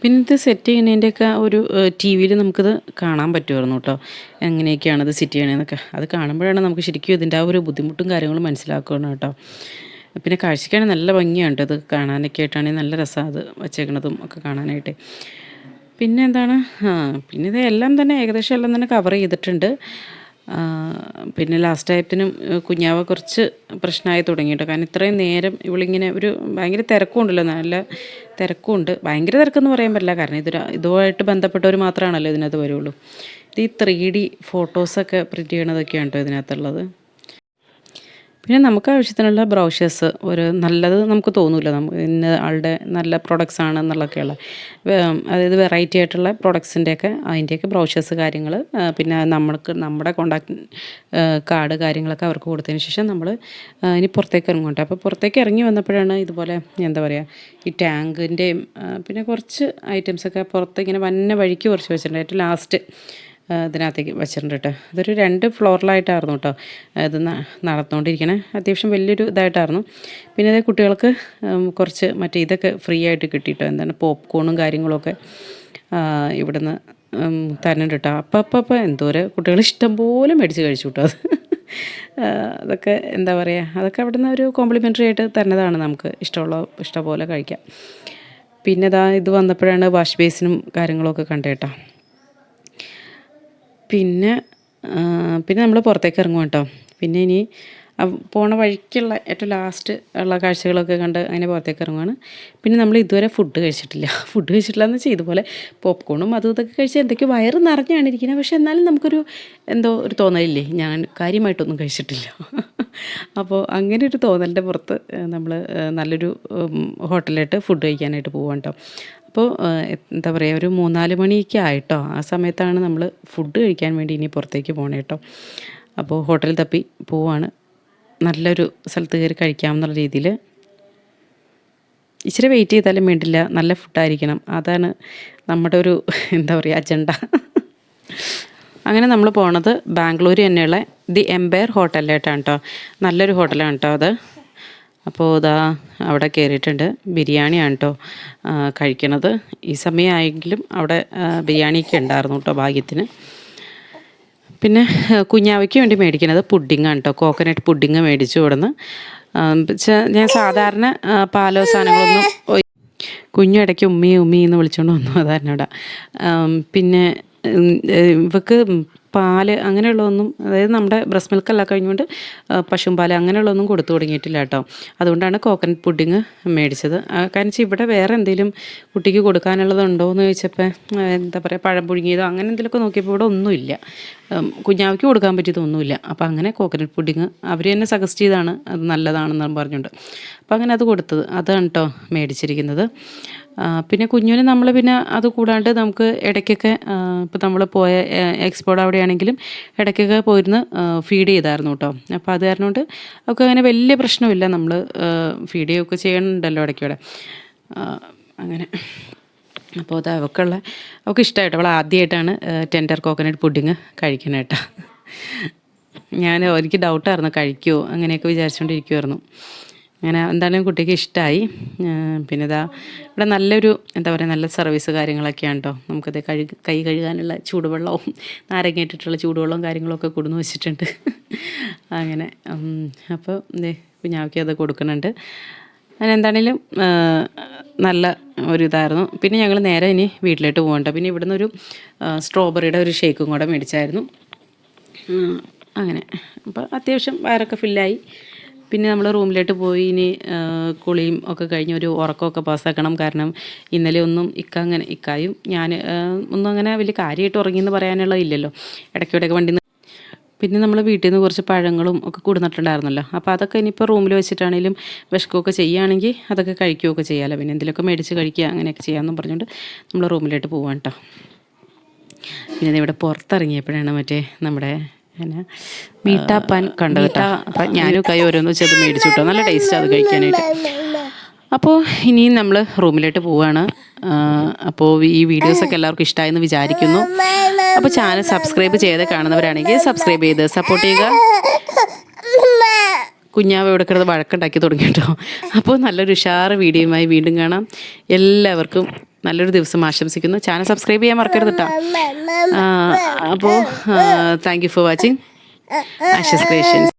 പിന്നെ ഇത് സെറ്റ് ചെയ്യുന്നതിൻ്റെയൊക്കെ ഒരു ടി വിയിൽ നമുക്കിത് കാണാൻ പറ്റുമായിരുന്നു കേട്ടോ, എങ്ങനെയൊക്കെയാണ് ഇത് സെറ്റ് ചെയ്യണമെന്നൊക്കെ. അത് കാണുമ്പോഴാണ് നമുക്ക് ശരിക്കും ഇതിൻ്റെ ആ ഒരു ബുദ്ധിമുട്ടും കാര്യങ്ങളും മനസ്സിലാക്കണം കേട്ടോ. പിന്നെ കാഴ്ചയ്ക്കാണെങ്കിൽ നല്ല ഭംഗിയാണ് കേട്ടോ, ഇത് കാണാനൊക്കെ ആയിട്ടാണെങ്കിൽ നല്ല രസമാണ് അത് വച്ചേക്കണതും ഒക്കെ കാണാനായിട്ട്. പിന്നെ എന്താണ്, പിന്നെ ഇത് എല്ലാം തന്നെ ഏകദേശം എല്ലാം തന്നെ കവർ ചെയ്തിട്ടുണ്ട്. പിന്നെ ലാസ്റ്റ് ആയതിനും കുഞ്ഞാവ കുറച്ച് പ്രശ്നമായി തുടങ്ങിയിട്ടോ. കാരണം ഇത്രയും നേരം ഇവളിങ്ങനെ ഒരു ഭയങ്കര തിരക്കുണ്ടല്ലോ, നല്ല തിരക്കുണ്ട്. ഭയങ്കര തിരക്കെന്ന് പറയാൻ പറ്റില്ല, കാരണം ഇതുമായിട്ട് ബന്ധപ്പെട്ടവർ മാത്രമാണല്ലോ ഇതിനകത്ത് വരുള്ളൂ. ഇത് ഈ 3D ഫോട്ടോസൊക്കെ പ്രിൻറ്റ് ചെയ്യണതൊക്കെയാണ് കേട്ടോ ഇതിനകത്തുള്ളത്. പിന്നെ നമുക്ക് ആവശ്യത്തിനുള്ള ബ്രൗഷേഴ്സ് ഒരു നല്ലത് നമുക്ക് തോന്നില്ല, ഇന്ന ആളുടെ നല്ല പ്രൊഡക്ട്സ് ആണെന്നുള്ളതൊക്കെയുള്ള, അതായത് വെറൈറ്റി ആയിട്ടുള്ള പ്രൊഡക്ട്സിൻ്റെയൊക്കെ അതിൻ്റെയൊക്കെ ബ്രൗഷേഴ്സ് കാര്യങ്ങൾ, പിന്നെ നമ്മുടെ കോണ്ടാക്ട് കാർഡ് കാര്യങ്ങളൊക്കെ അവർക്ക് കൊടുത്തതിന് ശേഷം നമ്മൾ ഇനി പുറത്തേക്ക് ഇറങ്ങുന്നുണ്ട്. അപ്പോൾ പുറത്തേക്ക് ഇറങ്ങി വന്നപ്പോഴാണ് ഇതുപോലെ എന്താ പറയുക ഈ ടാങ്കിൻ്റെയും പിന്നെ കുറച്ച് ഐറ്റംസൊക്കെ പുറത്ത് ഇങ്ങനെ വന്ന വഴിക്ക് കുറച്ച് വെച്ചിട്ടുണ്ട്. ഏറ്റവും ലാസ്റ്റ് ഇതിനകത്തേക്ക് വെച്ചിട്ടുണ്ട് കേട്ടോ. ഇതൊരു 2 ഫ്ലോറിലായിട്ടായിരുന്നു കേട്ടോ ഇത് നടന്നുകൊണ്ടിരിക്കണേ. അത്യാവശ്യം വലിയൊരു ഇതായിട്ടായിരുന്നു. പിന്നെ അതേ കുട്ടികൾക്ക് കുറച്ച് മറ്റേ ഇതൊക്കെ ഫ്രീ ആയിട്ട് കിട്ടിയിട്ടോ, എന്താണ് പോപ്കോണും കാര്യങ്ങളൊക്കെ ഇവിടുന്ന് തരുന്നുണ്ട് കേട്ടോ. അപ്പം എന്തോരം കുട്ടികൾ ഇഷ്ടം പോലെ മേടിച്ച് കഴിച്ചു കേട്ടോ. അത് അതൊക്കെ എന്താ പറയുക, അതൊക്കെ അവിടുന്ന് ഒരു കോംപ്ലിമെൻ്ററി ആയിട്ട് തരുന്നതാണ്, നമുക്ക് ഇഷ്ടം പോലെ കഴിക്കാം. പിന്നെ ഇത് വന്നപ്പോഴാണ് വാഷ് ബേസിനും കാര്യങ്ങളൊക്കെ കണ്ടേട്ടോ. പിന്നെ നമ്മൾ പുറത്തേക്ക് ഇറങ്ങും കേട്ടോ. പിന്നെ ഇനി പോണ വഴിക്കുള്ള ഏറ്റവും ലാസ്റ്റ് ഉള്ള കാഴ്ചകളൊക്കെ കണ്ട് അങ്ങനെ പുറത്തേക്ക് ഇറങ്ങുകയാണ്. പിന്നെ നമ്മൾ ഇതുവരെ ഫുഡ് കഴിച്ചിട്ടില്ല എന്ന് വെച്ചാൽ ഇതുപോലെ പോപ്കോണും അതും ഇതൊക്കെ കഴിച്ച് എന്തൊക്കെയോ വയറ് നിറഞ്ഞാണ് ഇരിക്കുന്നത്. പക്ഷേ എന്നാലും നമുക്കൊരു എന്തോ ഒരു തോന്നലില്ലേ, ഞാൻ കാര്യമായിട്ടൊന്നും കഴിച്ചിട്ടില്ല. അപ്പോൾ അങ്ങനെ ഒരു തോന്നലിൻ്റെ പുറത്ത് നമ്മൾ നല്ലൊരു ഹോട്ടലിലായിട്ട് ഫുഡ് കഴിക്കാനായിട്ട് പോവാം കേട്ടോ. അപ്പോൾ എന്താ പറയുക ഒരു 3-4 മണിയൊക്കെ ആയിട്ടോ. ആ സമയത്താണ് നമ്മൾ ഫുഡ് കഴിക്കാൻ വേണ്ടി ഇനി പുറത്തേക്ക് പോകണേ കേട്ടോ. അപ്പോൾ ഹോട്ടൽ തപ്പി പോവാണ്, നല്ലൊരു സ്ഥലത്ത് കയറി കഴിക്കാമെന്നുള്ള രീതിയിൽ. ഇച്ചിരി വെയിറ്റ് ചെയ്താലും വേണ്ടില്ല, നല്ല ഫുഡായിരിക്കണം, അതാണ് നമ്മുടെ ഒരു എന്താ പറയുക അജണ്ട. അങ്ങനെ നമ്മൾ പോണത് ബാംഗ്ലൂർ തന്നെയുള്ള ദി എംപയർ ഹോട്ടലിലായിട്ടാണ് കേട്ടോ. നല്ലൊരു ഹോട്ടലാണ് കേട്ടോ അത്. അപ്പോൾ അവിടെ കയറിയിട്ടുണ്ട്. ബിരിയാണിയാണ് കേട്ടോ കഴിക്കണത്. ഈ സമയമായെങ്കിലും അവിടെ ബിരിയാണിയൊക്കെ ഉണ്ടായിരുന്നു കേട്ടോ ഭാഗ്യത്തിന്. പിന്നെ കുഞ്ഞാവയ്ക്ക് വേണ്ടി മേടിക്കുന്നത് പുഡിങ്ങാണ് കേട്ടോ, കോക്കനട്ട് പുഡിങ് മേടിച്ചു കൊടുന്ന്. ഞാൻ സാധാരണ പാലോ സാധനങ്ങളൊന്നും കുഞ്ഞിടയ്ക്ക് ഉമ്മി എന്ന് വിളിച്ചുകൊണ്ട് വന്നു, അതായിരുന്നു അവിടെ. പിന്നെ ഇവക്ക് പാല് അങ്ങനെയുള്ളതൊന്നും, അതായത് നമ്മുടെ ബ്രസ്റ്റ് മിൽക്കല്ല കഴിഞ്ഞുകൊണ്ട് പശുമ്പാൽ അങ്ങനെയുള്ളതൊന്നും കൊടുത്തു തുടങ്ങിയിട്ടില്ല കേട്ടോ. അതുകൊണ്ടാണ് കോക്കനട്ട് പുഡിങ് മേടിച്ചത്. കാരണം വെച്ചാൽ ഇവിടെ വേറെ എന്തെങ്കിലും കുട്ടിക്ക് കൊടുക്കാനുള്ളതുണ്ടോ എന്ന് ചോദിച്ചപ്പോൾ എന്താ പറയുക പഴം പുഴുങ്ങിയതോ അങ്ങനെ എന്തെങ്കിലുമൊക്കെ നോക്കിയപ്പോൾ ഇവിടെ ഒന്നുമില്ല, കുഞ്ഞാവയ്ക്ക് കൊടുക്കാൻ പറ്റിയതൊന്നുമില്ല. അപ്പോൾ അങ്ങനെ കോക്കനട്ട് പുഡിങ് അവർ തന്നെ സജസ്റ്റ് ചെയ്താണ് അത് നല്ലതാണെന്ന് പറഞ്ഞുകൊണ്ട്, അപ്പോൾ അങ്ങനെ അത് കൊടുത്തത്, അതാണ് കേട്ടോ മേടിച്ചിരിക്കുന്നത്. പിന്നെ കുഞ്ഞിന് നമ്മൾ പിന്നെ അത് കൂടാണ്ട് നമുക്ക് ഇടയ്ക്കൊക്കെ ഇപ്പോൾ നമ്മൾ പോയ എക്സ്പോർട്ട് അവിടെയാണെങ്കിലും ഇടയ്ക്കൊക്കെ പോയിരുന്ന് ഫീഡ് ചെയ്തായിരുന്നു കേട്ടോ. അപ്പോൾ അത് കാരണം കൊണ്ട് അവൾക്ക് അങ്ങനെ വലിയ പ്രശ്നമില്ല, നമ്മൾ ഫീഡ് ചെയ്യുകയൊക്കെ ചെയ്യണുണ്ടല്ലോ ഇടയ്ക്കൂടെ അങ്ങനെ. അപ്പോൾ അത് അവൾക്ക് ഇഷ്ടമായിട്ട് അവൾ ആദ്യമായിട്ടാണ് ടെൻഡർ കോക്കനട്ട് പുഡിങ് കഴിക്കാനായിട്ട്. എനിക്ക് ഡൗട്ടായിരുന്നു കഴിക്കുമോ അങ്ങനെയൊക്കെ വിചാരിച്ചുകൊണ്ടിരിക്കുമായിരുന്നു. അങ്ങനെ എന്തായാലും കുട്ടിക്ക് ഇഷ്ടമായി. പിന്നെ ഇവിടെ നല്ലൊരു എന്താ പറയുക നല്ല സർവീസ് കാര്യങ്ങളൊക്കെയാണ് കേട്ടോ. നമുക്കത് കൈ കഴുകാനുള്ള ചൂടുവെള്ളവും നാരങ്ങയിട്ടിട്ടുള്ള ചൂടുവെള്ളവും കാര്യങ്ങളൊക്കെ കൊടുന്ന് വെച്ചിട്ടുണ്ട്. അങ്ങനെ അപ്പോൾ കുഞ്ഞാവയ്ക്ക് അത് കൊടുക്കുന്നുണ്ട്. അങ്ങനെ എന്താണെങ്കിലും നല്ല ഒരിതായിരുന്നു. പിന്നെ ഞങ്ങൾ നേരെ ഇനി വീട്ടിലോട്ട് പോകണ്ട. പിന്നെ ഇവിടുന്ന് ഒരു സ്ട്രോബെറിയുടെ ഒരു ഷേക്കും കൂടെ മേടിച്ചായിരുന്നു. അങ്ങനെ അപ്പോൾ അത്യാവശ്യം വയറൊക്കെ ഫില്ലായി. പിന്നെ നമ്മൾ റൂമിലോട്ട് പോയി ഇനി കുളിയും ഒക്കെ കഴിഞ്ഞ് ഒരു ഉറക്കമൊക്കെ പാസ്സാക്കണം. കാരണം ഇന്നലെ ഒന്നും ഇക്കായും ഞാൻ ഒന്നും അങ്ങനെ വലിയ കാര്യമായിട്ട് ഉറങ്ങിയെന്ന് പറയാനുള്ള ഇല്ലല്ലോ. ഇടയ്ക്കിടയ്ക്ക് പിന്നെ നമ്മൾ വീട്ടിൽ നിന്ന് കുറച്ച് പഴങ്ങളും ഒക്കെ കൊടുന്നിട്ടുണ്ടായിരുന്നല്ലോ. അപ്പോൾ അതൊക്കെ ഇനിയിപ്പോൾ റൂമിൽ വെച്ചിട്ടാണെങ്കിലും വിശക്കുകയൊക്കെ ചെയ്യുകയാണെങ്കിൽ അതൊക്കെ കഴിക്കുകയൊക്കെ ചെയ്യാമല്ലോ. പിന്നെ എന്തെങ്കിലുമൊക്കെ മേടിച്ച് കഴിക്കുക അങ്ങനെയൊക്കെ ചെയ്യാമെന്നും പറഞ്ഞുകൊണ്ട് നമ്മൾ റൂമിലോട്ട് പോവാൻ കേട്ടോ. പിന്നെ ഇവിടെ പുറത്തിറങ്ങിയപ്പോഴാണ് മറ്റേ നമ്മുടെ പിന്നെ മീട്ടാപ്പാൻ കണ്ടത് കേട്ടോ. അപ്പം ഞാനും കൈ ഓരോന്ന് വെച്ചത് മേടിച്ചു കേട്ടോ. നല്ല ടേസ്റ്റാണ് അത് കഴിക്കാനായിട്ട്. അപ്പോൾ ഇനിയും നമ്മൾ റൂമിലോട്ട് പോവുകയാണ്. അപ്പോൾ ഈ വീഡിയോസൊക്കെ എല്ലാവർക്കും ഇഷ്ടമായെന്ന് വിചാരിക്കുന്നു. അപ്പോൾ ചാനൽ സബ്സ്ക്രൈബ് ചെയ്ത് കാണുന്നവരാണെങ്കിൽ സബ്സ്ക്രൈബ് ചെയ്ത് സപ്പോർട്ട് ചെയ്യുക. കുഞ്ഞാവ് ഇവിടെ കിടന്ന് വഴക്കുണ്ടാക്കി തുടങ്ങി കേട്ടോ. അപ്പോൾ നല്ലൊരു ഉഷാറ് വീഡിയോയുമായി വീണ്ടും കാണാം. എല്ലാവർക്കും നല്ലൊരു ദിവസം ആശംസിക്കുന്നു. ചാനൽ സബ്സ്ക്രൈബ് ചെയ്യാൻ മറക്കരുത് കേട്ടോ. അപ്പോൾ thank you for watching Ashes creations.